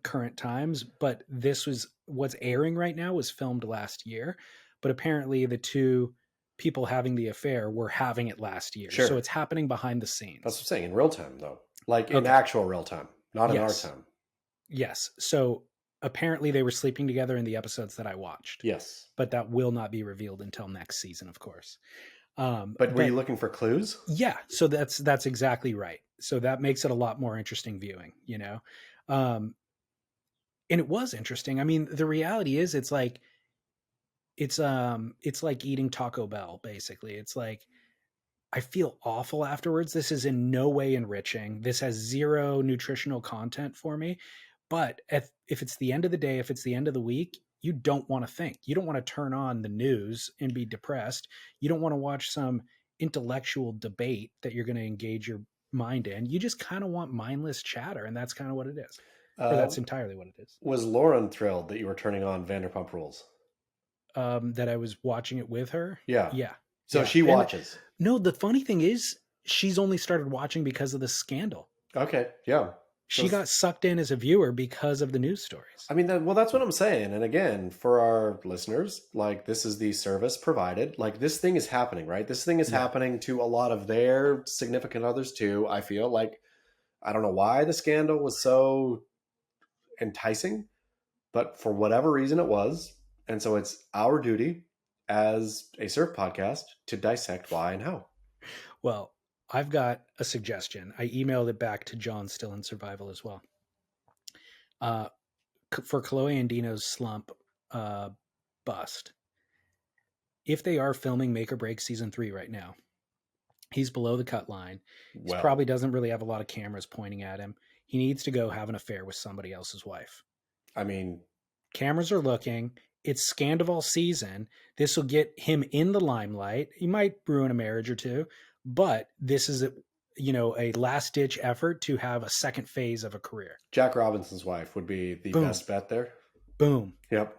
current times, but this was what's airing right now was filmed last year, but apparently the 2 people having the affair were having it last year. Sure. So it's happening behind the scenes. That's what I'm saying, in real time, though. Like in actual real time, not in our time. Yes. So apparently they were sleeping together in the episodes that I watched. Yes. But that will not be revealed until next season, of course. But were you looking for clues? Yeah. So that's exactly right. So that makes it a lot more interesting viewing, you know? And it was interesting. I mean, the reality is it's like eating Taco Bell, basically. It's like, I feel awful afterwards. This is in no way enriching. This has zero nutritional content for me. But if it's the end of the day, if it's the end of the week, you don't want to think. You don't want to turn on the news and be depressed. You don't want to watch some intellectual debate that you're going to engage your mind in. You just kind of want mindless chatter, and that's kind of what it is. Or that's entirely what it is. Was Lauren thrilled that you were turning on Vanderpump Rules? That I was watching it with her? Yeah. Yeah. So she watches. No, the funny thing is she's only started watching because of the scandal. Okay. Yeah. She got sucked in as a viewer because of the news stories. I mean, that's what I'm saying. And again, for our listeners, like, this is the service provided. Like, this thing is happening, right? This thing is happening to a lot of their significant others too. I feel like, I don't know why the scandal was so enticing, but for whatever reason it was. And so it's our duty as a surf podcast to dissect why and how. Well, I've got a suggestion. I emailed it back to John, still in survival as well. For Kolohe and Dino's slump bust, if they are filming Make or Break season 3 right now, he's below the cut line. He probably doesn't really have a lot of cameras pointing at him. He needs to go have an affair with somebody else's wife. I mean, cameras are looking. It's Scandival season. This will get him in the limelight. He might ruin a marriage or two, but this is a last-ditch effort to have a second phase of a career. Jack Robinson's wife would be the best bet there. Boom. Yep.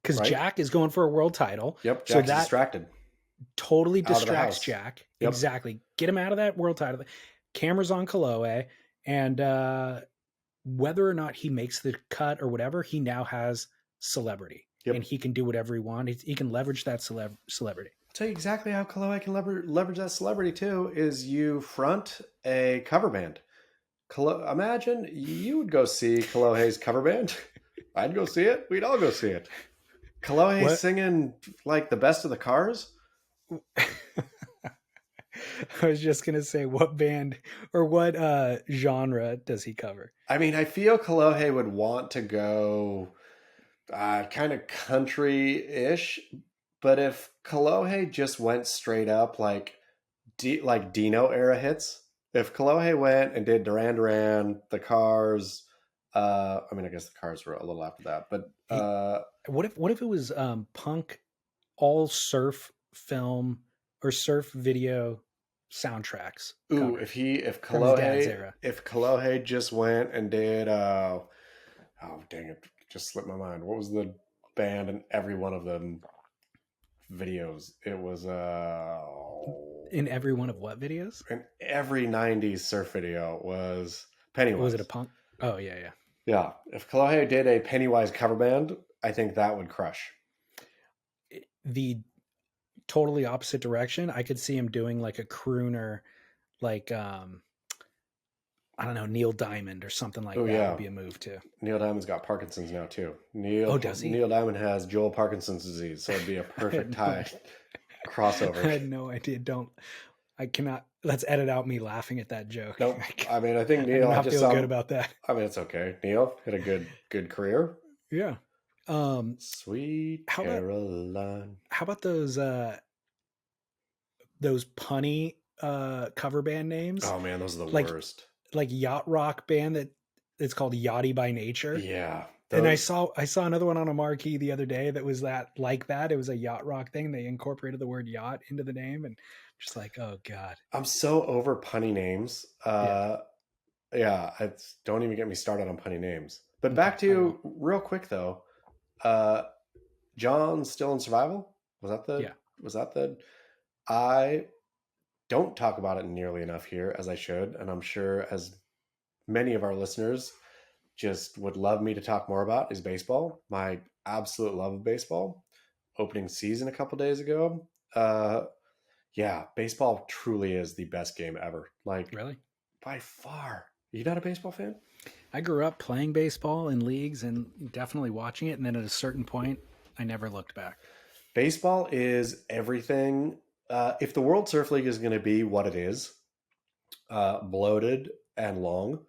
Because Jack is going for a world title. Yep. Jack's distracted. Totally distracts Jack. Yep. Exactly. Get him out of that world title. Cameras on Kolohe. And whether or not he makes the cut or whatever, he now has celebrity. Yep. And he can do whatever he wants. He can leverage that celebrity. I'll tell you exactly how Kolohe can leverage that celebrity too, is you front a cover band. Imagine you would go see Kolohe's cover band. I'd go see it. We'd all go see it. Kolohe singing like the best of the Cars. I was just going to say, what band or what genre does he cover? I mean, I feel Kolohe would want to go kind of country-ish, but if Kolohe just went straight up like Dino era hits, if Kolohe went and did Duran Duran, the Cars, I mean, I guess the Cars were a little after that, but what if it was punk, all surf film or surf video soundtracks? Ooh, if Kolohe just went and did oh dang it, just slipped my mind. What was the band in every one of them videos? It was in every one of what videos? In every 90s surf video was Pennywise. Was it a punk? Oh yeah. Yeah. If Kolohe did a Pennywise cover band, I think that would crush. The totally opposite direction, I could see him doing like a crooner, like I don't know, Neil Diamond or something like that. Would be a move too. Neil Diamond's got Parkinson's now too. Does he? Neil Diamond has Joel Parkinson's disease, so it'd be a perfect tie crossover. I had no idea. I cannot. Let's edit out me laughing at that joke. Nope. I mean, I think Neil. I feel good about that. I mean, it's okay. Neil had a good career. Yeah. Sweet Caroline. How about those punny cover band names? Oh man, those are the worst. Like yacht rock band that it's called Yachty by Nature. Yeah. And I saw another one on a marquee the other day that was that. It was a yacht rock thing. They incorporated the word yacht into the name, and just like, oh god, I'm so over punny names. Don't even get me started on punny names. But back to real quick though, John's still in survival. Was that the? I don't talk about it nearly enough here as I should, and I'm sure as many of our listeners just would love me to talk more about is baseball. My absolute love of baseball. Opening season a couple days ago. Yeah, baseball truly is the best game ever. Like, Really? by far. You not a baseball fan? I grew up playing baseball in leagues and definitely watching it. And then at a certain point, I never looked back. Baseball is everything. If the World Surf League is going to be what it is, bloated and long,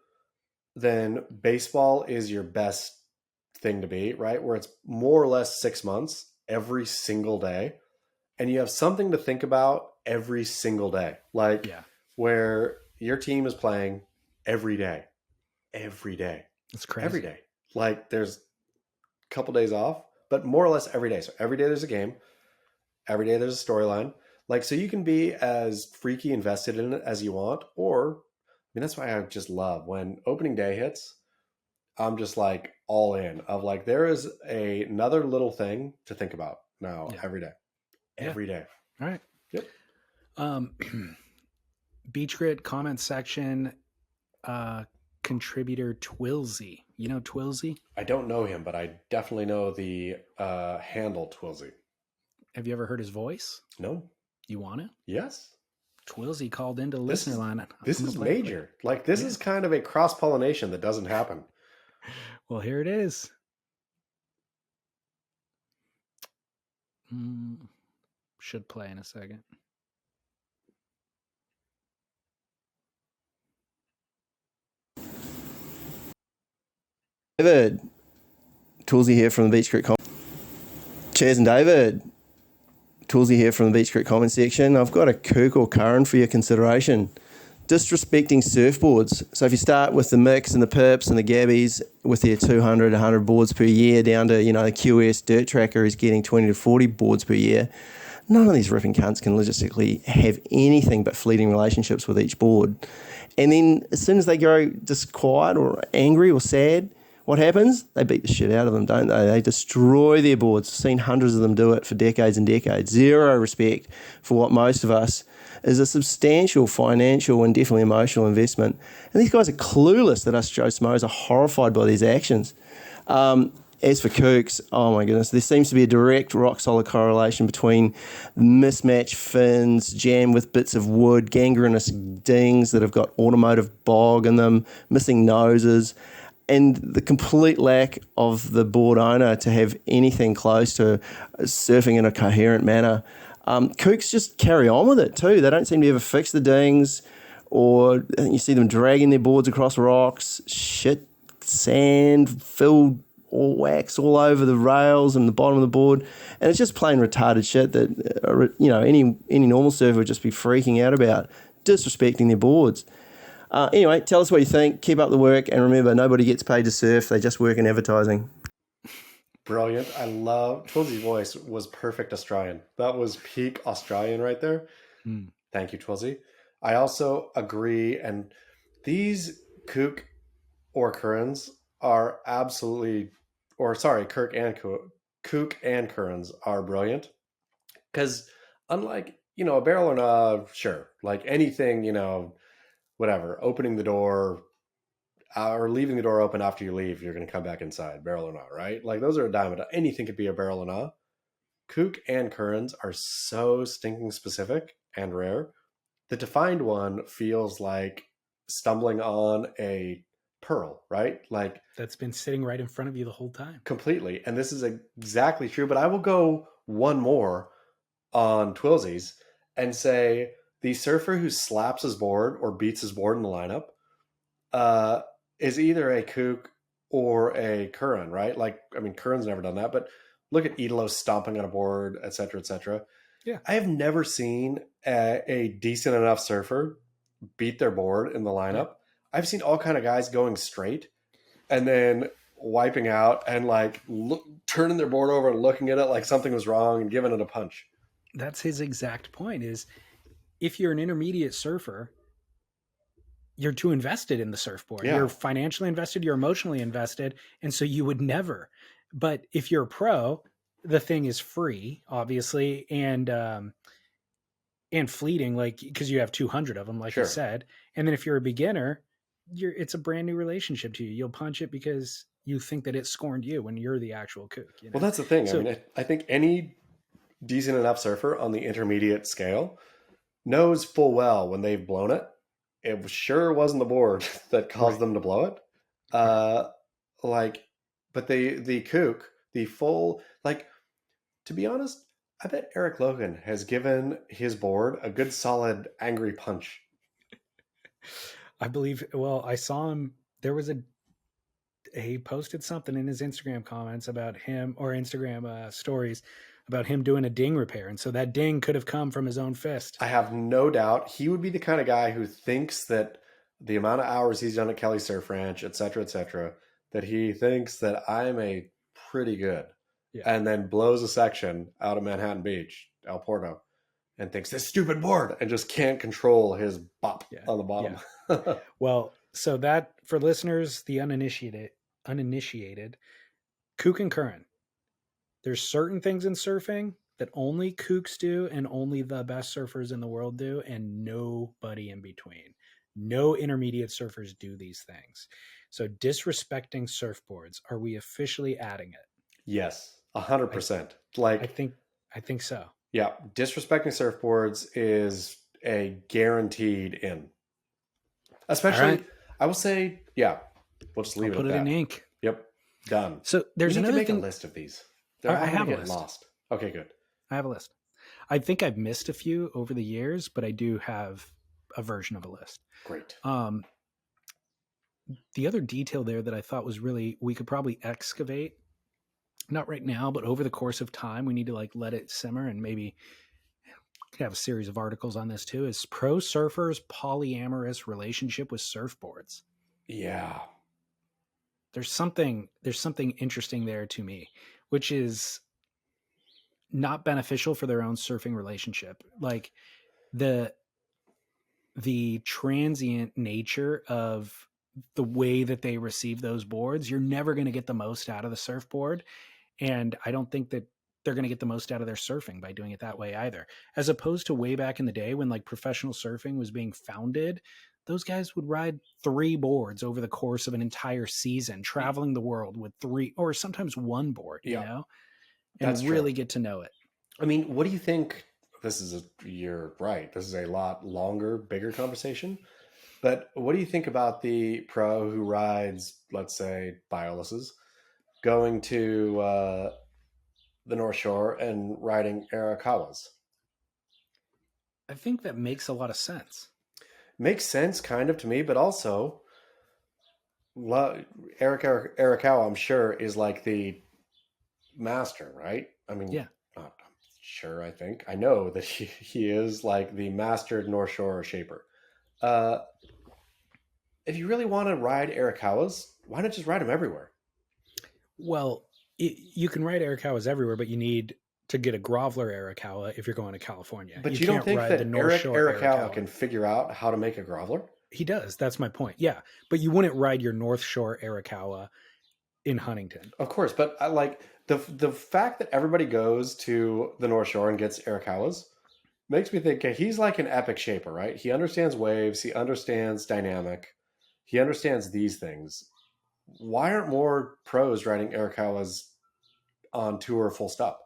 then baseball is your best thing to be, right? Where it's more or less 6 months every single day, and you have something to think about every single day. Like Yeah. where your team is playing every day, every day, It's crazy. every day. Like there's a couple days off, but more or less every day. So every day there's a game, every day there's a storyline. Like, so you can be as freaky invested in it as you want, or I mean, that's why I just love when opening day hits. I'm just like all in of like, there is another little thing to think about now every day, every day. All right. Yep. Beach Grit comment section, contributor Twilsy. You know Twilsy? I don't know him, but I definitely know the handle Twilsy. Have you ever heard his voice? No. You want it? Yes. Twilsy called into listener line. This is major. Like this is kind of a cross pollination that doesn't happen. Well, here it is. Should play in a second. David, Toolsy here from the Beach Creek comment. Cheers and David, Toolsy here from the Beach Creek comment section. I've got a kook or current for your consideration. Disrespecting surfboards. So if you start with the mix and the pips and the gabbies with their 200, 100 boards per year down to, the QS dirt tracker is getting 20 to 40 boards per year, none of these ripping cunts can logistically have anything but fleeting relationships with each board. And then as soon as they go disquiet or angry or sad, what happens? They beat the shit out of them, don't they? They destroy their boards. I've seen hundreds of them do it for decades and decades. Zero respect for what most of us is a substantial financial and definitely emotional investment. And these guys are clueless that us Joe Smoes are horrified by these actions. As for kooks, oh my goodness, there seems to be a direct rock-solid correlation between mismatched fins, jammed with bits of wood, gangrenous dings that have got automotive bog in them, missing noses, and the complete lack of the board owner to have anything close to surfing in a coherent manner. Kooks just carry on with it too. They don't seem to ever fix the dings, or you see them dragging their boards across rocks, shit, sand, filled or wax all over the rails and the bottom of the board. And it's just plain retarded shit that, any normal surfer would just be freaking out about, disrespecting their boards. Anyway, tell us what you think. Keep up the work. And remember, nobody gets paid to surf. They just work in advertising. Brilliant. I love Twilsy's voice was perfect Australian. That was peak Australian right there. Thank you, Twilsy. I also agree. And these kook or currens are absolutely, kook and currens are brilliant. Because unlike, a barrel or not, sure, like anything, whatever, opening the door or leaving the door open after you leave, you're going to come back inside, barrel or not, right? Like those are a dime. Anything could be a barrel or not. Kook and currens are so stinking specific and rare. The defined one feels like stumbling on a pearl, right? Like that's been sitting right in front of you the whole time. Completely. And this is exactly true, but I will go one more on Twilsies and say the surfer who slaps his board or beats his board in the lineup is either a kook or a curran, right? Like, I mean, curran's never done that, but look at Idolo stomping on a board, et cetera, et cetera. Yeah. I have never seen a decent enough surfer beat their board in the lineup. Yeah. I've seen all kind of guys going straight and then wiping out and like turning their board over and looking at it like something was wrong and giving it a punch. That's his exact point is if you're an intermediate surfer, you're too invested in the surfboard. Yeah. You're financially invested, you're emotionally invested. And so you would never, but if you're a pro, the thing is free, obviously. And fleeting, like, cause you have 200 of them, like you said. And then if you're a beginner, it's a brand new relationship to you. You'll punch it because you think that it scorned you when you're the actual kook. Well, that's the thing. So, I mean, I think any decent enough surfer on the intermediate scale knows full well when they've blown it. It sure wasn't the board that caused them to blow it. Like, but the kook, the full, like, to be honest, I bet Eric Logan has given his board a good solid angry punch. I believe, well, I saw him, there was he posted something in his Instagram comments about him, or Instagram stories about him doing a ding repair. And so that ding could have come from his own fist. I have no doubt he would be the kind of guy who thinks that the amount of hours he's done at Kelly Surf Ranch, et cetera, that he thinks that I'm a pretty good, and then blows a section out of Manhattan Beach, El Porto, and thinks this stupid board, and just can't control his bop on the bottom. Yeah. Well, so that, for listeners, the uninitiated, kook and current. There's certain things in surfing that only kooks do and only the best surfers in the world do, and nobody in between. No intermediate surfers do these things. So disrespecting surfboards, are we officially adding it? Yes, 100%. Like, I think so. Yeah, disrespecting surfboards is a guaranteed in. Especially, right. I will say, yeah, we'll just leave it at that. Put it in ink. Ymake done. So there's another thing. Make a list of these. I have a list. Lost. Okay, good. I have a list. I think I've missed a few over the years, but I do have a version of a list. Great. The other detail there that I thought was really, we could probably excavate, not right now, but over the course of time, we need to like let it simmer, and maybe have a series of articles on this too, is pro surfers' polyamorous relationship with surfboards. Yeah. There's something interesting there to me, which is not beneficial for their own surfing relationship. Like the transient nature of the way that they receive those boards, you're never going to get the most out of the surfboard. And I don't think that they're going to get the most out of their surfing by doing it that way either. As opposed to way back in the day when like professional surfing was being founded, those guys would ride 3 boards over the course of an entire season, traveling the world with 3 or sometimes 1 board, you know, and that's really get to know it. I mean, what do you think? You're right. This is a lot longer, bigger conversation. But what do you think about the pro who rides, let's say, Bioluses, going to the North Shore and riding Arakawas? I think that makes a lot of sense. Makes sense kind of to me, but also Arakawa, I'm sure, is like the master, right? I mean, yeah. I'm sure, I think. I know that he is like the mastered North Shore shaper. If you really want to ride Arakawas, why not just ride them everywhere? Well, you can ride Arakawas everywhere, but you need to get a Groveler Arakawa if you're going to California. But you don't think that Eric Arakawa can figure out how to make a Groveler? He does. That's my point. Yeah. But you wouldn't ride your North Shore Arakawa in Huntington. Of course. But I like the fact that everybody goes to the North Shore and gets Arakawas makes me think he's like an epic shaper, right? He understands waves. He understands dynamic. He understands these things. Why aren't more pros riding Arakawas on tour full stop?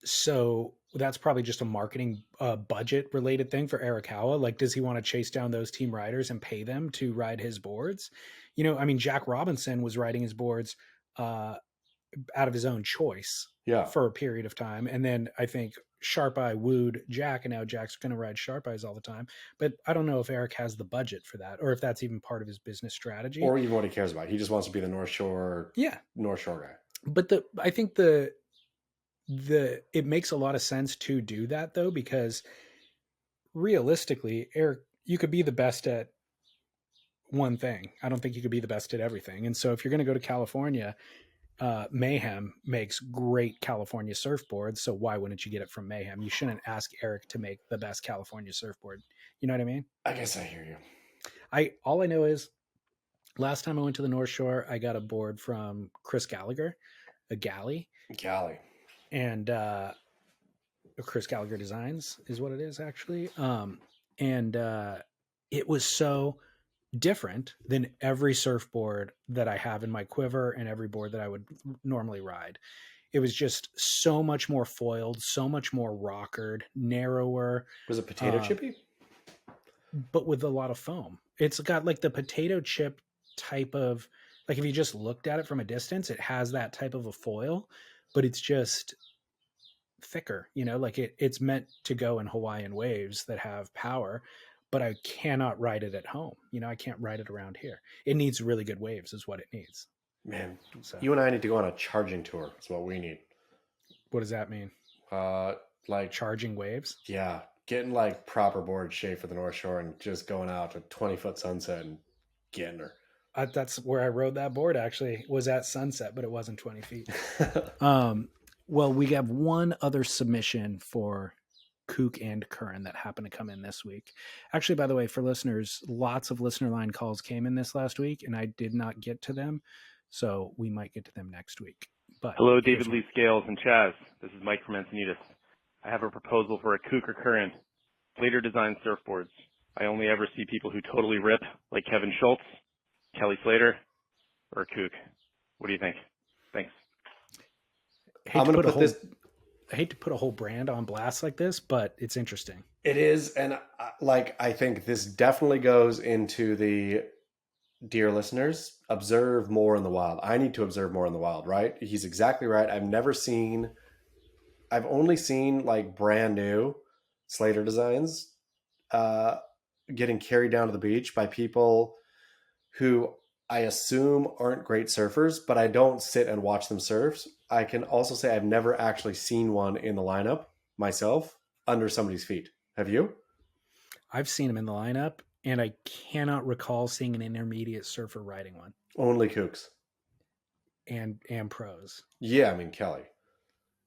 So that's probably just a marketing budget related thing for Arakawa. Like, does he want to chase down those team riders and pay them to ride his boards? You know, I mean, Jack Robinson was riding his boards out of his own choice for a period of time. And then I think Sharp Eye wooed Jack, and now Jack's going to ride Sharp Eyes all the time. But I don't know if Eric has the budget for that, or if that's even part of his business strategy. Or even what he cares about. He just wants to be the North Shore guy. But I think it makes a lot of sense to do that though, because realistically, Eric, you could be the best at one thing. I don't think you could be the best at everything. And so if you're going to go to California, Mayhem makes great California surfboards. So why wouldn't you get it from Mayhem? You shouldn't ask Eric to make the best California surfboard. You know what I mean? I guess I hear you. All I know is last time I went to the North Shore, I got a board from Chris Gallagher, a galley. And Chris Gallagher Designs is what it is actually. And it was so different than every surfboard that I have in my quiver and every board that I would normally ride. It was just so much more foiled, so much more rockered, narrower. Was it potato chippy? But with a lot of foam. It's got like the potato chip type of, like if you just looked at it from a distance, it has that type of a foil, but it's just thicker, like it's meant to go in Hawaiian waves that have power, but I cannot ride it at home. I can't ride it around here. It needs really good waves is what it needs. Man, So you and I need to go on a charging tour. That's what we need. what does that mean? Like Charging waves? Yeah, getting like proper board shape for the North Shore and just going out to 20-foot sunset and getting her. That's where I rode that board, actually, was at sunset, but it wasn't 20 feet. Well, we have one other submission for Kook and Curran that happened to come in this week. Actually, by the way, for listeners, lots of listener line calls came in this last week, and I did not get to them, so we might get to them next week. But hello, David Lee Scales and Chaz. This is Mike from Encinitas. I have a proposal for a Kook or Curran. Slater Design surfboards. I only ever see people who totally rip, like Kevin Schultz, Kelly Slater, or Kook. What do you think? Thanks. I hate to put a whole brand on blast like this, but it's interesting. It is, and I think this definitely goes into the dear listeners, observe more in the wild. I need to observe more in the wild, right? He's exactly right. I've only seen like brand new Slater designs getting carried down to the beach by people who I assume aren't great surfers, but I don't sit and watch them surf. I can also say I've never actually seen one in the lineup myself under somebody's feet. Have you? I've seen them in the lineup, and I cannot recall seeing an intermediate surfer riding one. Only Kooks. And pros. Yeah, I mean Kelly.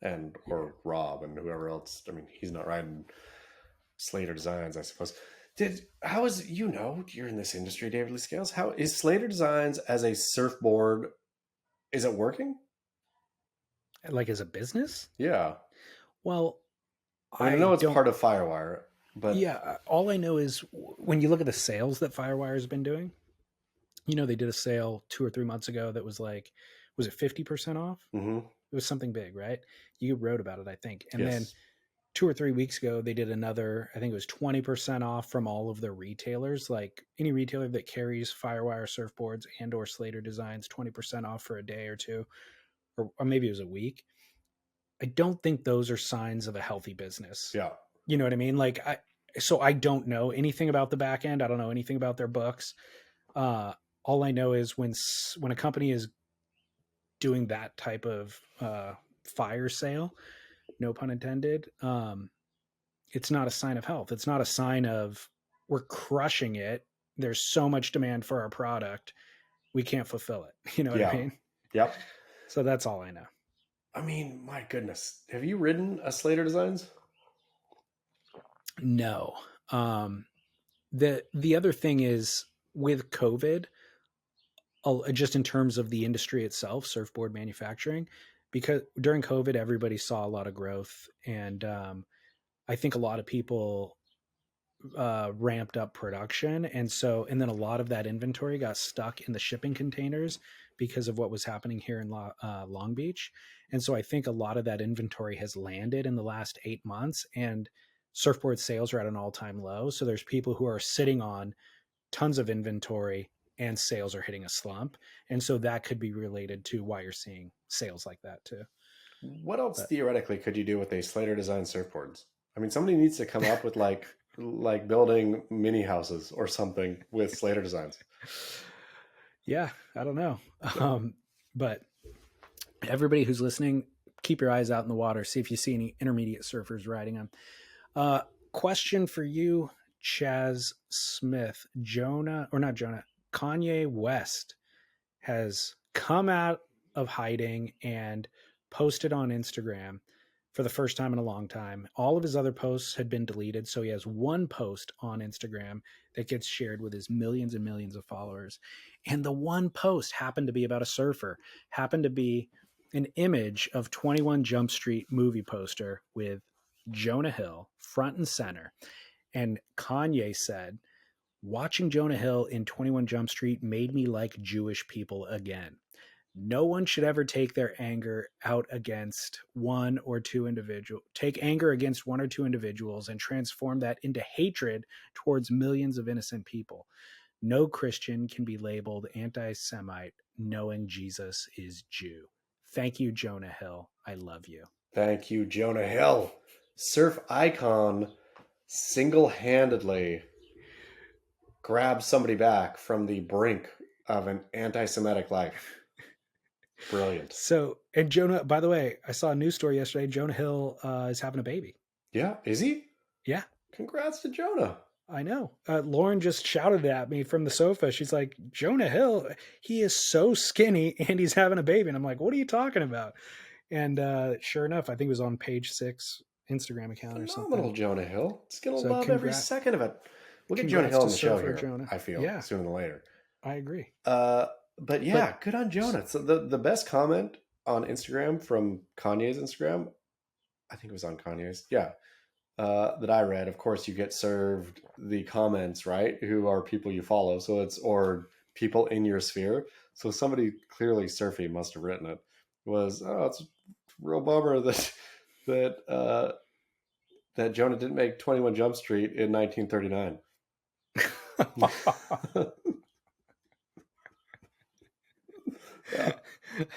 Or Rob and whoever else. I mean, he's not riding Slater Designs, I suppose. You're in this industry, David Lee Scales. How is Slater Designs as a surfboard? Is it working? Like as a business? Yeah. Well, I know it's part of Firewire, but yeah, all I know is when you look at the sales that Firewire has been doing, they did a sale 2 or 3 months ago that was like, was it 50% off? Mm-hmm. It was something big, right? You wrote about it, I think. And yes. Then 2 or 3 weeks ago, they did another, I think it was 20% off from all of their retailers. Like any retailer that carries Firewire surfboards and or Slater Designs, 20% off for a day or two, or maybe it was a week. I don't think those are signs of a healthy business. Yeah. You know what I mean? Like, I don't know anything about the back end. I don't know anything about their books. All I know is when a company is doing that type of fire sale, no pun intended, it's not a sign of health. It's not a sign of we're crushing it. There's so much demand for our product. We can't fulfill it. You know what I mean? Yep. So that's all I know. I mean, my goodness. Have you ridden a Slater Designs? No. The other thing is with COVID, just in terms of the industry itself, surfboard manufacturing, because during COVID, everybody saw a lot of growth. And I think a lot of people ramped up production. And then a lot of that inventory got stuck in the shipping containers because of what was happening here in Long Beach. And so I think a lot of that inventory has landed in the last 8 months, and surfboard sales are at an all-time low. So there's people who are sitting on tons of inventory and sales are hitting a slump. And so that could be related to why you're seeing sales like that too. What else theoretically could you do with a Slater Design surfboards? I mean, somebody needs to come up with like building mini houses or something with Slater Designs. Yeah, I don't know. But everybody who's listening, keep your eyes out in the water. See if you see any intermediate surfers riding them. Question for you, Chaz Smith. Kanye West has come out of hiding and posted on Instagram for the first time in a long time. All of his other posts had been deleted, so he has one post on Instagram that gets shared with his millions and millions of followers. And the one post happened to be about a surfer, happened to be an image of 21 Jump Street movie poster with Jonah Hill front and center. And Kanye said, "Watching Jonah Hill in 21 Jump Street made me like Jewish people again." No one should ever take their anger out against take anger against one or two individuals and transform that into hatred towards millions of innocent people. No Christian can be labeled anti-Semite knowing Jesus is Jew. Thank you, Jonah Hill. I love you. Thank you, Jonah Hill. Surf icon single-handedly grabs somebody back from the brink of an anti-Semitic life. Brilliant. So, and Jonah, by the way, I saw a news story yesterday. Jonah Hill is having a baby. Yeah, is he? Yeah. Congrats to Jonah. I know. Lauren just shouted at me from the sofa. She's like, Jonah Hill, he is so skinny and he's having a baby. And I'm like, what are you talking about? And sure enough, I think it was on Page 6 Instagram account or something. Phenomenal Jonah Hill. He's going to love every second of it. We'll get Jonah Hill on the show here, Jonah. I feel, sooner than later. I agree. But yeah, good on Jonah. So the best comment on Instagram from Kanye's Instagram, I think it was on Kanye's, that I read. Of course, you get served the comments, right? Who are people you follow. So or people in your sphere. So somebody clearly surfy must have written it. Was, it's a real bummer that Jonah didn't make 21 Jump Street in 1939. Yeah.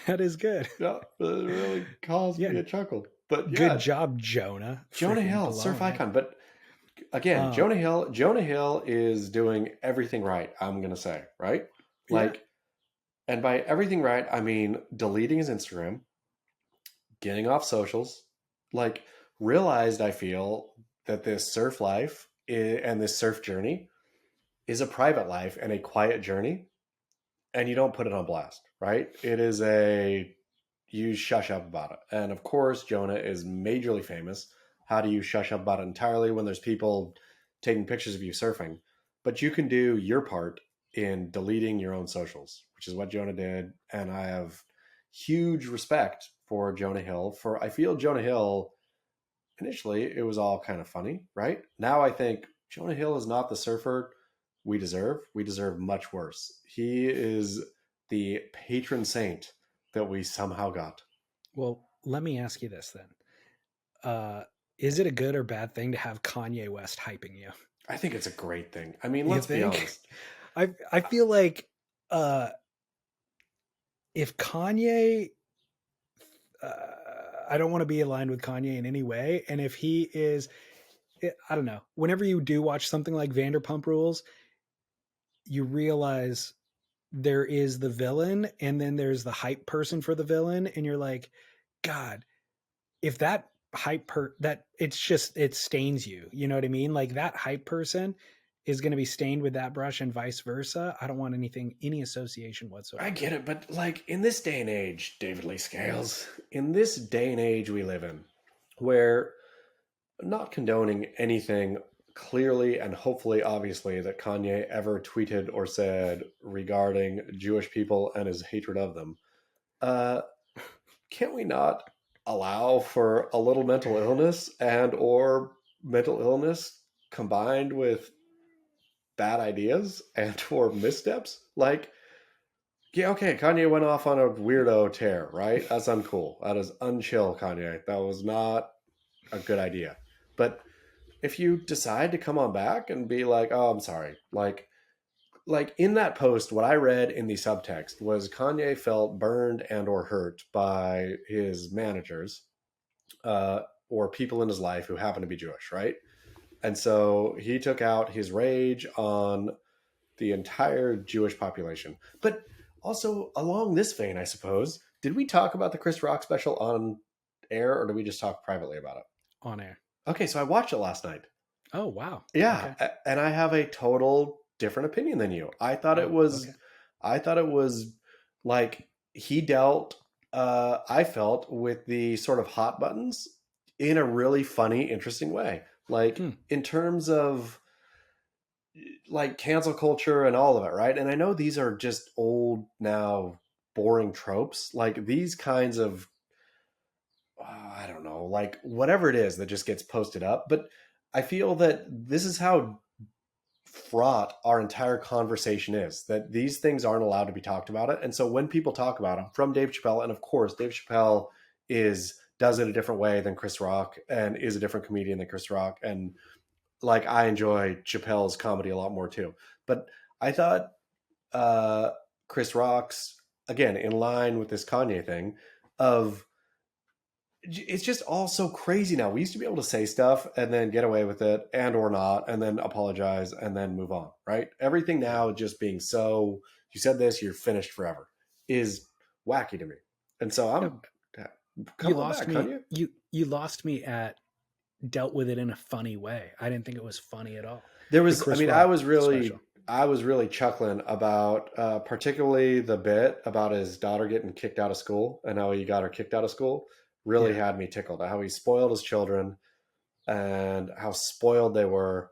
That is good. Yeah, it really caused me a chuckle. But good job, Jonah. Jonah Hill, surf icon. But again, Jonah Hill is doing everything right, I'm gonna say, right? And by everything right, I mean deleting his Instagram, getting off socials, realized, I feel, that this surf life and this surf journey is a private life and a quiet journey. And you don't put it on blast, right? It is you shush up about it. And of course, Jonah is majorly famous. How do you shush up about it entirely when there's people taking pictures of you surfing? But you can do your part in deleting your own socials, which is what Jonah did. And I have huge respect for Jonah Hill. I feel Jonah Hill, initially, it was all kind of funny, right? Now I think Jonah Hill is not the surfer we deserve. We deserve much worse. He is the patron saint that we somehow got. Well, let me ask you this then. Is it a good or bad thing to have Kanye West hyping you? I think it's a great thing. I mean, let's be honest. I feel like if Kanye, I don't want to be aligned with Kanye in any way. And if he is, I don't know, whenever you do watch something like Vanderpump Rules, you realize there is the villain and then there's the hype person for the villain. And you're like, God, if that hype it stains you. You know what I mean? Like that hype person is going to be stained with that brush and vice versa. I don't want any association whatsoever. I get it. But in this day and age, David Lee Scales, in this day and age we live in, where not condoning anything clearly and hopefully obviously that Kanye ever tweeted or said regarding Jewish people and his hatred of them, can't we not allow for a little mental illness or mental illness combined with bad ideas and or missteps? Kanye went off on a weirdo tear, right? That's uncool. That is unchill, Kanye. That was not a good idea. But if you decide to come on back and be like, oh, I'm sorry. In that post, what I read in the subtext was Kanye felt burned and or hurt by his managers or people in his life who happen to be Jewish, right? And so he took out his rage on the entire Jewish population. But also along this vein, I suppose, did we talk about the Chris Rock special on air or did we just talk privately about it? On air. Okay, so I watched it last night. Oh, wow. Yeah, okay. And I have a total different opinion than you. I thought it was like he dealt, I felt, with the sort of hot buttons in a really funny, interesting way. In terms of cancel culture and all of it, right? And I know these are just old, now boring tropes. These kinds of, I don't know, whatever it is that just gets posted up. But I feel that this is how fraught our entire conversation is, that these things aren't allowed to be talked about it. And so when people talk about them, from Dave Chappelle, and of course Dave Chappelle does it a different way than Chris Rock and is a different comedian than Chris Rock, and like I enjoy Chappelle's comedy a lot more too. But I thought Chris Rock's, again, in line with this Kanye thing of, it's just all so crazy now. We used to be able to say stuff and then get away with it and or not, and then apologize and then move on, right? Everything now just being so, you said this, you're finished forever, is wacky to me. And so I'm you lost me. Kanye. You lost me at dealt with it in a funny way. I didn't think it was funny at all. There was, I mean, I was really chuckling about particularly the bit about his daughter getting kicked out of school and how he got her kicked out of school. Really had me tickled. How he spoiled his children and how spoiled they were.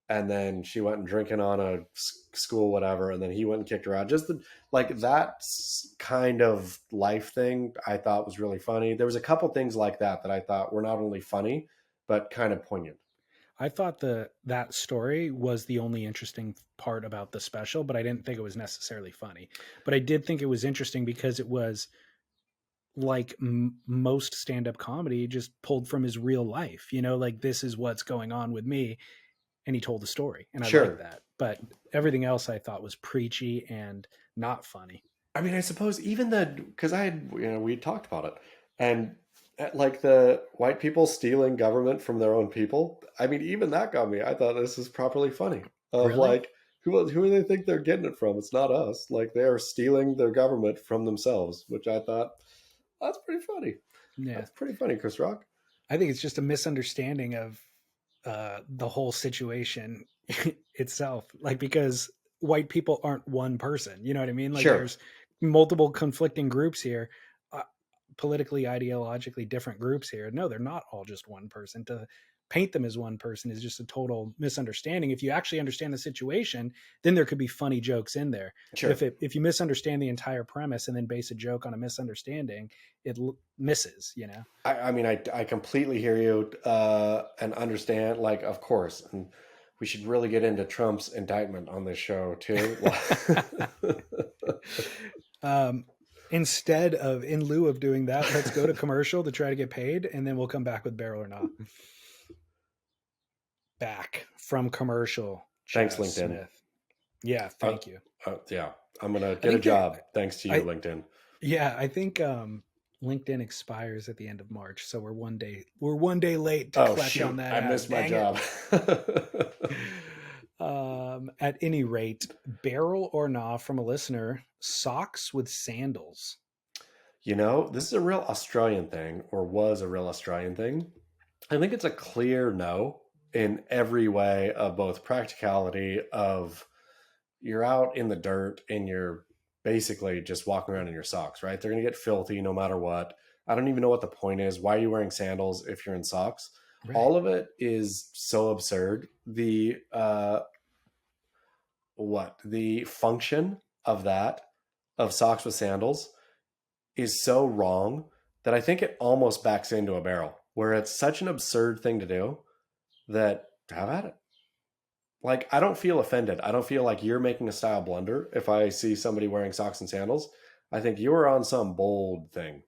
And then she went and drinking on a school, whatever. And then he went and kicked her out. Just like that kind of life thing I thought was really funny. There was a couple things like that I thought were not only funny, but kind of poignant. I thought that story was the only interesting part about the special, but I didn't think it was necessarily funny. But I did think it was interesting because it was like most stand-up comedy, just pulled from his real life, like this is what's going on with me. And he told the story, and I like that. But everything else I thought was preachy and not funny. I mean, I suppose even because I had, we talked about it, and like the white people stealing government from their own people. I mean, even that got me. I thought this is properly funny. Of really? Like, who do they think they're getting it from? It's not us. Like, they are stealing their government from themselves, which I thought, that's pretty funny. Yeah, that's pretty funny, Chris Rock. I think it's just a misunderstanding of the whole situation itself. Like, because white people aren't one person. You know what I mean? Like, there's multiple conflicting groups here. Politically, ideologically different groups here. No, they're not all just one person. To paint them as one person is just a total misunderstanding. If you actually understand the situation, then there could be funny jokes in there. Sure. If you misunderstand the entire premise and then base a joke on a misunderstanding, it misses, I mean, I completely hear you and understand, like, of course. And we should really get into Trump's indictment on this show too. Instead of, in lieu of doing that, let's go to commercial to try to get paid, and then we'll come back with Barrel or Not. Back from commercial. Thanks, LinkedIn. Smith. Yeah, thank you. Yeah, I'm going to get a job thanks to you, LinkedIn. Yeah, I think LinkedIn expires at the end of March, so we're one day late to collect on that. I missed my job. At any rate, Barrel or Nah from a listener, socks with sandals. This is a real Australian thing, or was a real Australian thing. I think it's a clear no in every way of both practicality of you're out in the dirt and you're basically just walking around in your socks, right? They're going to get filthy no matter what. I don't even know what the point is. Why are you wearing sandals if you're in socks? Right. All of it is so absurd. The function of that, of socks with sandals, is so wrong that I think it almost backs into a barrel, where it's such an absurd thing to do that have at it. Like, I don't feel offended. I don't feel like you're making a style blunder if I see somebody wearing socks and sandals. I think you are on some bold thing.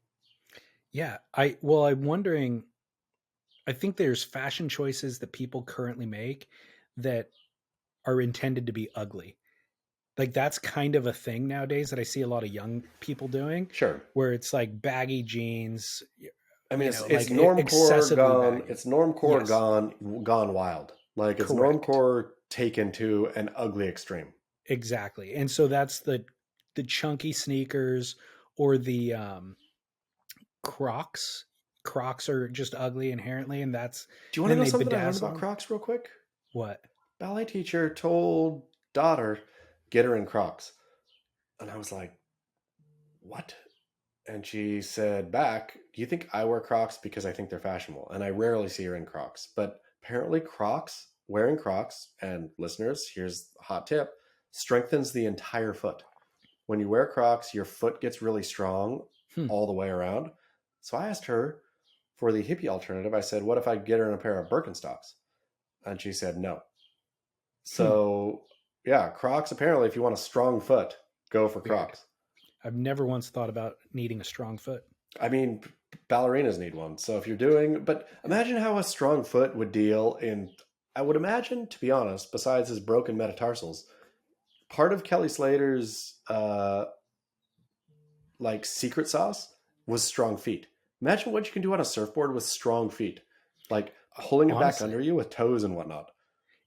Yeah. I'm wondering, I think there's fashion choices that people currently make that are intended to be ugly. Like, that's kind of a thing nowadays that I see a lot of young people doing. Sure. Where it's like baggy jeans. I mean, it's normcore gone. Baggy. It's normcore gone wild. Like, it's correct. Normcore taken to an ugly extreme. Exactly. And so that's the chunky sneakers or the Crocs. Crocs are just ugly inherently, and that's. Do you want to know something I learned about Crocs real quick? What? Ballet teacher told daughter, get her in Crocs. And I was like, what? And she said back, do you think I wear Crocs because I think they're fashionable? And I rarely see her in Crocs. But apparently wearing Crocs, and listeners, here's a hot tip, strengthens the entire foot. When you wear Crocs, your foot gets really strong all the way around. So I asked her for the hippie alternative. I said, what if I get her in a pair of Birkenstocks? And she said no. So Yeah, Crocs. Apparently, if you want a strong foot, go for Crocs. I've never once thought about needing a strong foot. I mean, ballerinas need one. So if you're doing, but imagine how a strong foot would deal in. I would imagine, to be honest, besides his broken metatarsals, part of Kelly Slater's like secret sauce was strong feet. Imagine what you can do on a surfboard with strong feet, like pulling it back under you with toes and whatnot.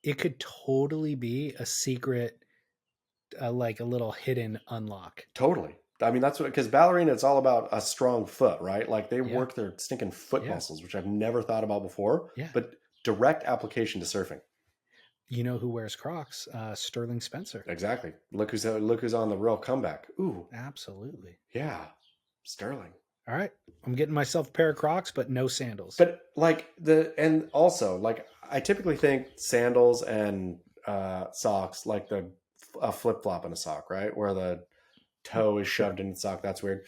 It could totally be a secret, like a little hidden unlock. Totally. I mean, that's what, because ballerina, it's all about a strong foot, right? Like they work their stinking foot muscles, which I've never thought about before, but direct application to surfing. You know who wears Crocs? Sterling Spencer. Exactly. Look who's on the real comeback. Ooh. Absolutely. Yeah. Sterling. All right. I'm getting myself a pair of Crocs, but no sandals. But like and also like I typically think sandals and socks, like a flip flop in a sock, right? Where the toe is shoved in the sock. That's weird.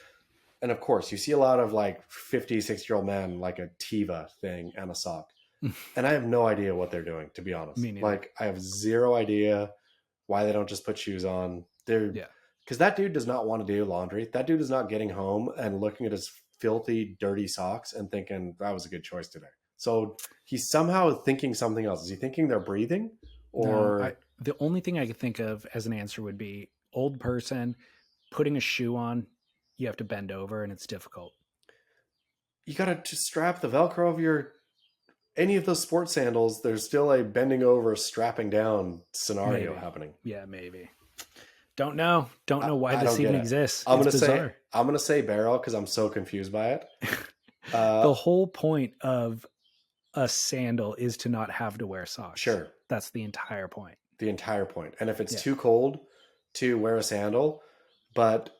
And of course, you see a lot of like 50, 60-year-old men, like a Tiva thing and a sock. And I have no idea what they're doing, to be honest. Like I have zero idea why they don't just put shoes on. Because that dude does not want to do laundry. That dude is not getting home and looking at his filthy, dirty socks and thinking that was a good choice today. So he's somehow thinking something else. Is he thinking they're breathing? Or no, the only thing I could think of as an answer would be old person putting a shoe on. You have to bend over and it's difficult. You got to just strap the Velcro of any of those sports sandals. There's still a bending over, strapping down scenario happening. Yeah, maybe. Don't know why this even exists. I'm gonna say barrel because I'm so confused by it. The whole point of a sandal is to not have to wear socks. Sure, that's the entire point. And if it's too cold to wear a sandal, but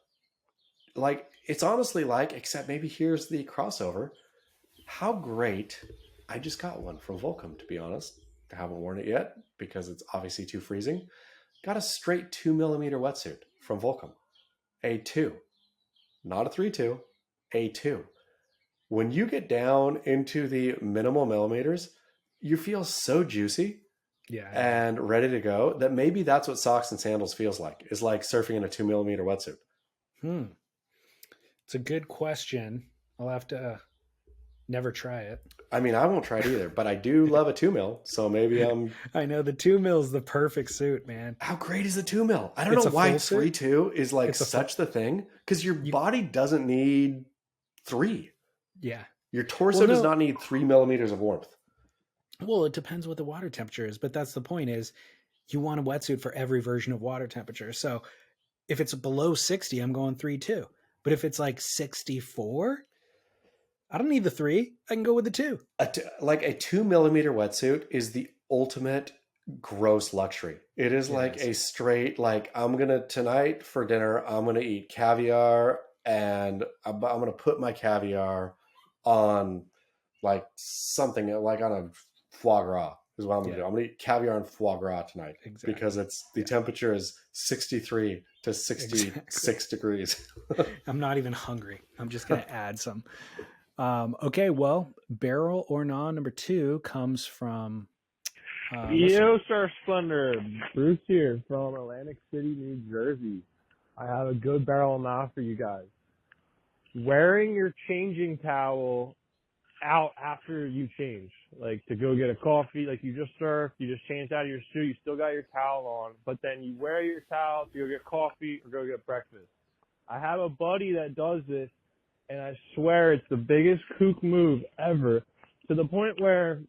like it's honestly like, except maybe here's the crossover. How great! I just got one from Volcom. To be honest, I haven't worn it yet because it's obviously too freezing. Got a straight 2mm wetsuit from Volcom. A2. Not a 3.2. A2. When you get down into the minimal millimeters, you feel so juicy and ready to go that maybe that's what socks and sandals feels like. Is like surfing in a 2mm wetsuit. It's a good question. I'll have to never try it. I mean, I won't try it either, but I do love a 2mm, so maybe I know the 2mm is the perfect suit, man. How great is the 2mm? I don't know why 3.2 is like such the thing, because your body doesn't need 3. Yeah. Your torso does not need 3mm of warmth. Well, it depends what the water temperature is, but that's the point is you want a wetsuit for every version of water temperature. So if it's below 60, I'm going 3.2. But if it's like 64, I don't need the 3. I can go with the 2. Like a 2mm wetsuit is the ultimate gross luxury. It is like a straight, like tonight for dinner, I'm going to eat caviar and I'm going to put my caviar on like something like on a foie gras is what I'm going to do. I'm going to eat caviar and foie gras tonight because the temperature is 63 to 66 degrees. I'm not even hungry. I'm just going to add some. Okay, well, barrel or non number 2 comes from Yo, Surf Splendor, Bruce here from Atlantic City, New Jersey. I have a good barrel nah for you guys. Wearing your changing towel out after you change, like to go get a coffee, like you just surfed, you just changed out of your suit, you still got your towel on, but then you wear your towel to go get coffee or go get breakfast. I have a buddy that does this, and I swear it's the biggest kook move ever, to the point where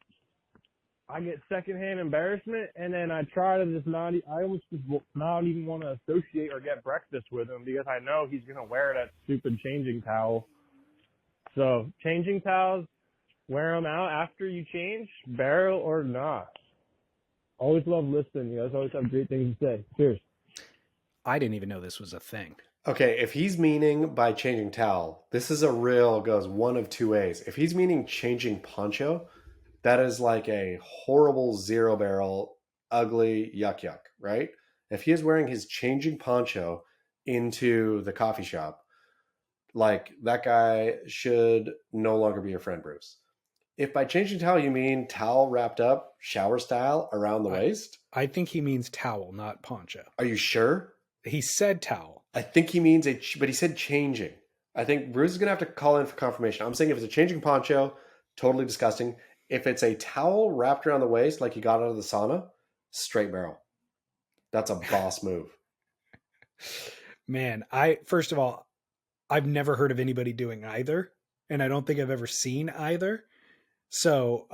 I get secondhand embarrassment, and then I try to I almost just not even want to associate or get breakfast with him because I know he's going to wear that stupid changing towel. So, changing towels, wear them out after you change, barrel or not. Always love listening. You guys always have great things to say. Cheers. I didn't even know this was a thing. Okay, if he's meaning by changing towel, this is goes one of two ways. If he's meaning changing poncho, that is like a horrible 0 barrel, ugly yuck, right? If he is wearing his changing poncho into the coffee shop, like that guy should no longer be your friend, Bruce. If by changing towel you mean towel wrapped up shower style around the waist, I think he means towel, not poncho. are you sure? He said towel. I think he means but he said changing. I think Bruce is going to have to call in for confirmation. I'm saying if it's a changing poncho, totally disgusting. If it's a towel wrapped around the waist like you got out of the sauna, straight barrel. That's a boss move. Man, first of all, I've never heard of anybody doing either, and I don't think I've ever seen either. So,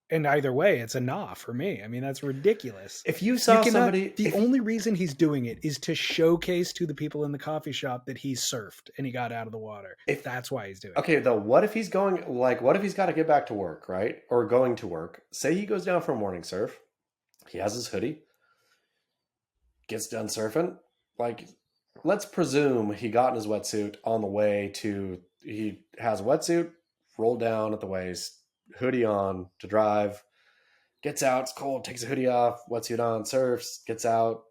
and either way, it's a nah for me. I mean, that's ridiculous. If you saw the only reason he's doing it is to showcase to the people in the coffee shop that he surfed and he got out of the water. That's why he's doing it. Okay, though, what if he's got to get back to work, right? Or going to work. Say he goes down for a morning surf. He has his hoodie. Gets done surfing. Like, let's presume he got in his wetsuit on the way to, he has a wetsuit rolled down at the waist, hoodie on to drive, gets out, it's cold, takes the hoodie off, wetsuit on, surfs, gets out,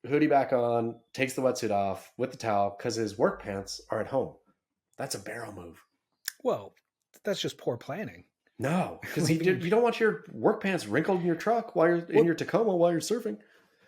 hoodie back on, takes the wetsuit off with the towel because his work pants are at home. That's a barrel move. Well, that's just poor planning. No, because you don't want your work pants wrinkled in your truck while you're in your Tacoma while you're surfing.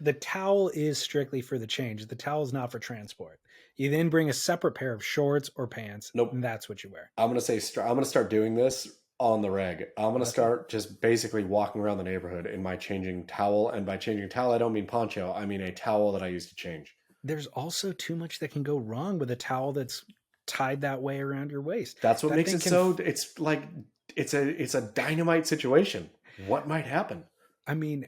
The towel is strictly for the change. The towel is not for transport. You then bring a separate pair of shorts or pants. Nope. And that's what you wear. I'm going to start doing this on the reg. I'm going to start just basically walking around the neighborhood in my changing towel. And by changing towel, I don't mean poncho. I mean a towel that I use to change. There's also too much that can go wrong with a towel that's tied that way around your waist. That's what makes it so, it's like, it's a dynamite situation. What might happen? I mean,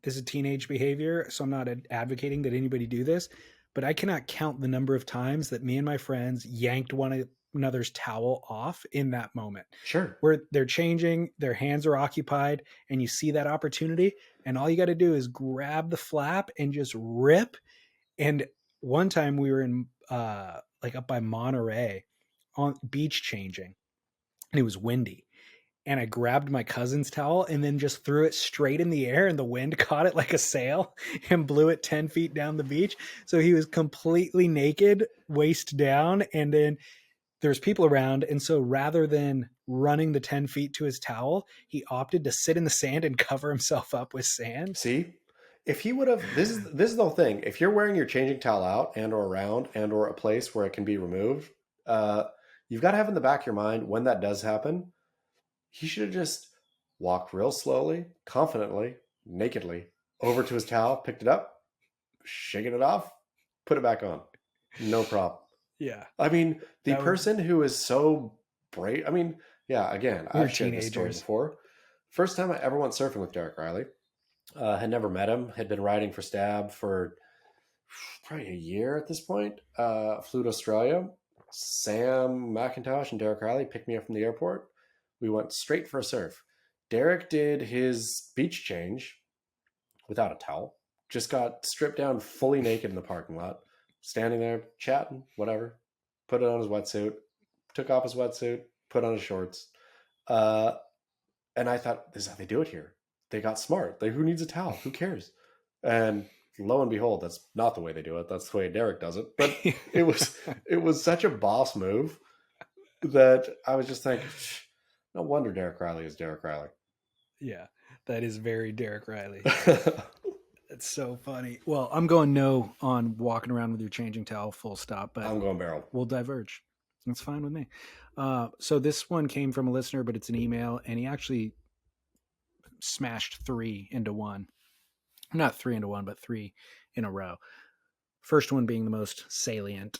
this is teenage behavior, so I'm not advocating that anybody do this, but I cannot count the number of times that me and my friends yanked one another's towel off in that moment. Sure. Where they're changing, their hands are occupied, and you see that opportunity, and all you got to do is grab the flap and just rip. And one time we were in up by Monterey on beach changing, and it was windy. And I grabbed my cousin's towel and then just threw it straight in the air, and the wind caught it like a sail and blew it 10 feet down the beach. So he was completely naked, waist down, and then there's people around. And so rather than running the 10 feet to his towel, he opted to sit in the sand and cover himself up with sand. See, if he would have, this is the whole thing. If you're wearing your changing towel out and or around and or a place where it can be removed, you've got to have in the back of your mind when that does happen, he should have just walked real slowly, confidently, nakedly over to his towel, picked it up, shaking it off, put it back on. No problem. Yeah. I mean, the person who is so brave. I mean, yeah, again, I've shared this story before. First time I ever went surfing with Derek Riley. Had never met him, had been riding for Stab for probably a year at this point. Flew to Australia. Sam McIntosh and Derek Riley picked me up from the airport. We went straight for a surf. Derek did his beach change without a towel. Just got stripped down fully naked in the parking lot. Standing there, chatting, whatever. Put it on his wetsuit. Took off his wetsuit. Put on his shorts. And I thought, this is how they do it here. They got smart. Who needs a towel? Who cares? And lo and behold, that's not the way they do it. That's the way Derek does it. But it was such a boss move that I was just thinking, no wonder Derek Riley is Derek Riley. Yeah, that is very Derek Riley. It's so funny. Well, I'm going no on walking around with your changing towel, full stop. But I'm going barrel. We'll diverge. That's fine with me. So this one came from a listener, but it's an email, and he actually smashed 3 into 1. Not 3 into 1, but 3 in a row. First one being the most salient.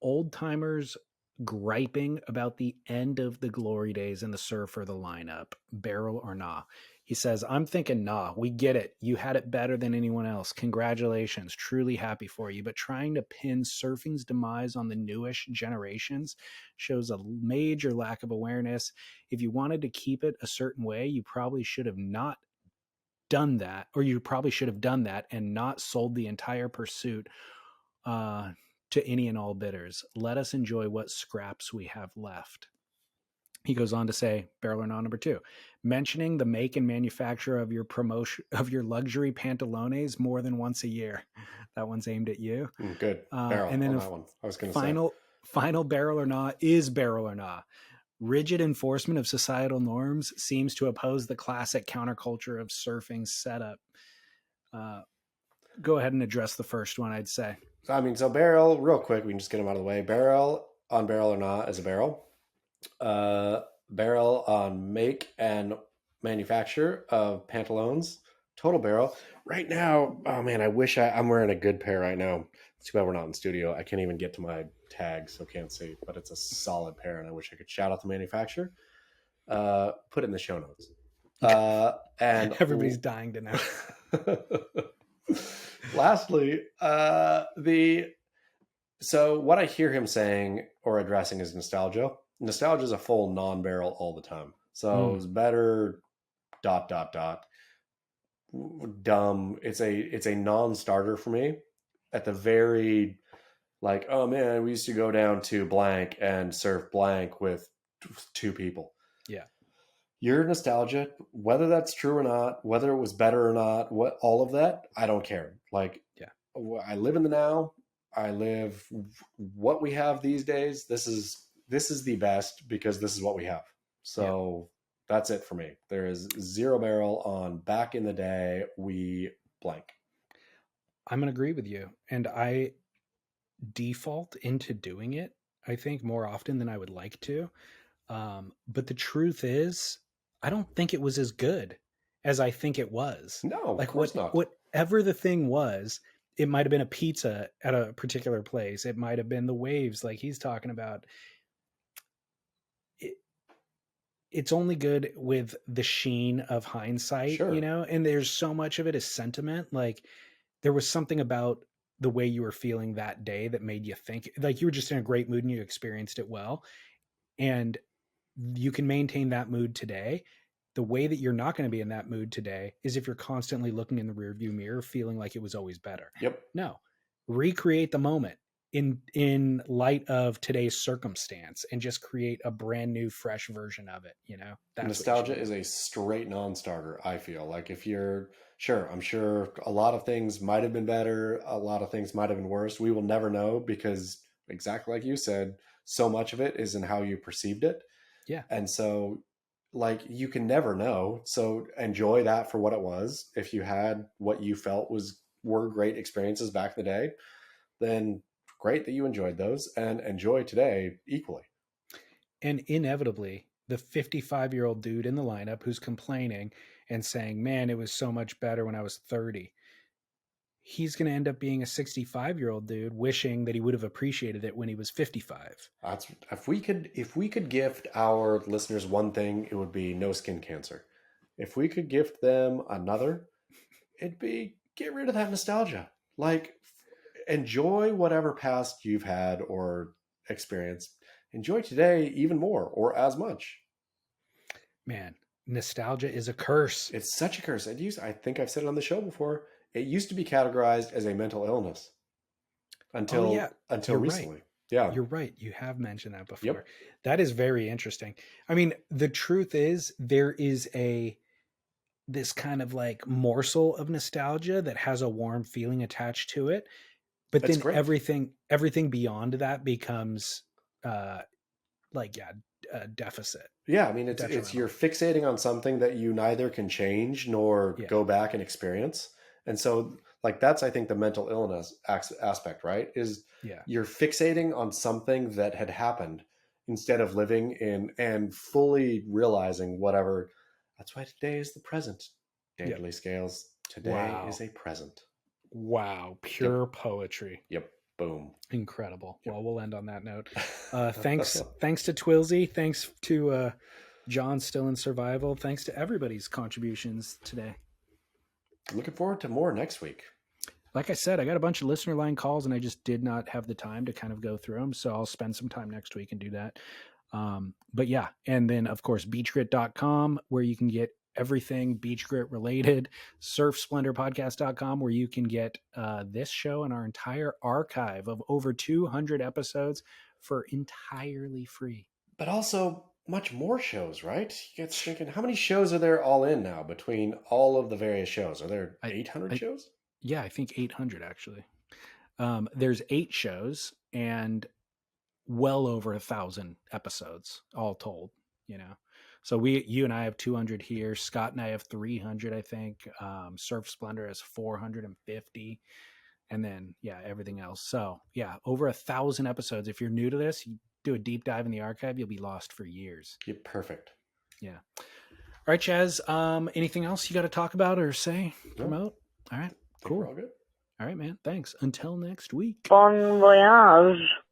Old timers griping about the end of the glory days in the surf or the lineup, barrel or nah. He says, I'm thinking nah, we get it. You had it better than anyone else. Congratulations. Truly happy for you. But trying to pin surfing's demise on the newish generations shows a major lack of awareness. If you wanted to keep it a certain way, you probably should have not done that, or you probably should have done that and not sold the entire pursuit to any and all bidders. Let us enjoy what scraps we have left. He goes on to say, barrel or nah, number 2, mentioning the make and manufacture of your promotion of your luxury pantalones more than once a year. That one's aimed at you. Good. Barrel and then on that one. I was going to say Final barrel or nah is barrel or nah. Rigid enforcement of societal norms seems to oppose the classic counterculture of surfing setup. Go ahead and address the first one, I'd say. So barrel, real quick, we can just get them out of the way. Barrel on barrel or not is a barrel. Barrel on make and manufacture of pantaloons, total barrel. Right now, oh man, I wish I'm wearing a good pair right now. It's too bad we're not in studio. I can't even get to my tag, so can't see, but it's a solid pair, and I wish I could shout out the manufacturer. Put it in the show notes. And everybody's dying to know. Lastly, so what I hear him saying or addressing is nostalgia. Nostalgia is a full non-barrel all the time. So it's better ... Dumb. It's a non-starter for me. At the very like, oh man, we used to go down to blank and surf blank with 2 people. Yeah. Your nostalgia, whether that's true or not, whether it was better or not, what all of that, I don't care. Like, yeah, I live in the now. I live what we have these days. This is the best because this is what we have. So that's it for me. There is 0 barrel on back in the day. We blank. I'm going to agree with you. And I default into doing it, I think, more often than I would like to. But the truth is, I don't think it was as good as I think it was. No, of course not. Whatever the thing was, it might have been a pizza at a particular place. It might have been the waves like he's talking about. It's only good with the sheen of hindsight, sure. And there's so much of it is sentiment. Like there was something about the way you were feeling that day that made you think like you were just in a great mood and you experienced it well. And you can maintain that mood today. The way that you're not going to be in that mood today is if you're constantly looking in the rearview mirror, feeling like it was always better. Yep. No, recreate the moment in light of today's circumstance and just create a brand new, fresh version of it. That's nostalgia is a straight non-starter. I feel like if you're sure, I'm sure a lot of things might have been better. A lot of things might have been worse. We will never know because exactly like you said, so much of it is in how you perceived it. Yeah. And so like you can never know. So enjoy that for what it was. If you had what you felt were great experiences back in the day, then great that you enjoyed those and enjoy today equally. And inevitably, the 55-year-old dude in the lineup who's complaining and saying, man, it was so much better when I was 30. He's going to end up being a 65-year-old dude wishing that he would have appreciated it when he was 55. If we could gift our listeners one thing, it would be no skin cancer. If we could gift them another, it'd be get rid of that nostalgia. Like enjoy whatever past you've had or experienced. Enjoy today even more or as much. Man, nostalgia is a curse. It's such a curse. I think I've said it on the show before. It used to be categorized as a mental illness until recently. Right. Yeah. You're right. You have mentioned that before. Yep. That is very interesting. I mean, the truth is there is this kind of like morsel of nostalgia that has a warm feeling attached to it. But That's then great. everything beyond that becomes a deficit. Yeah, I mean it's you're fixating on something that you neither can change nor go back and experience. And so like that's I think the mental illness aspect, right? Is you're fixating on something that had happened instead of living in and fully realizing whatever. That's why today is the present. Daily scales. Today is a present. Wow. Pure poetry. Yep. Boom. Incredible. Yep. Well, we'll end on that note. Thanks to Twilsey. Thanks to John still in survival. Thanks to everybody's contributions today. Looking forward to more next week. Like I said, I got a bunch of listener line calls and I just did not have the time to kind of go through them. So I'll spend some time next week and do that. But yeah. And then of course, beachgrit.com where you can get everything Beach Grit related, surfsplendorpodcast.com where you can get this show and our entire archive of over 200 episodes for entirely free. But also much more shows, right? You get thinking, how many shows are there all in now between all of the various shows? Are there 800 shows? Yeah, I think 800 actually. There's 8 shows and well over 1,000 episodes all told, you know. So you and I have 200 here. Scott and I have 300, I think. Surf Splendor has 450. And then, everything else. So, over 1,000 episodes. If you're new to this, you do a deep dive in the archive, you'll be lost for years. You're perfect. Yeah. All right, Chaz. Anything else you got to talk about or say, promote? All right, cool. All good. All right, man. Thanks. Until next week. Bon voyage.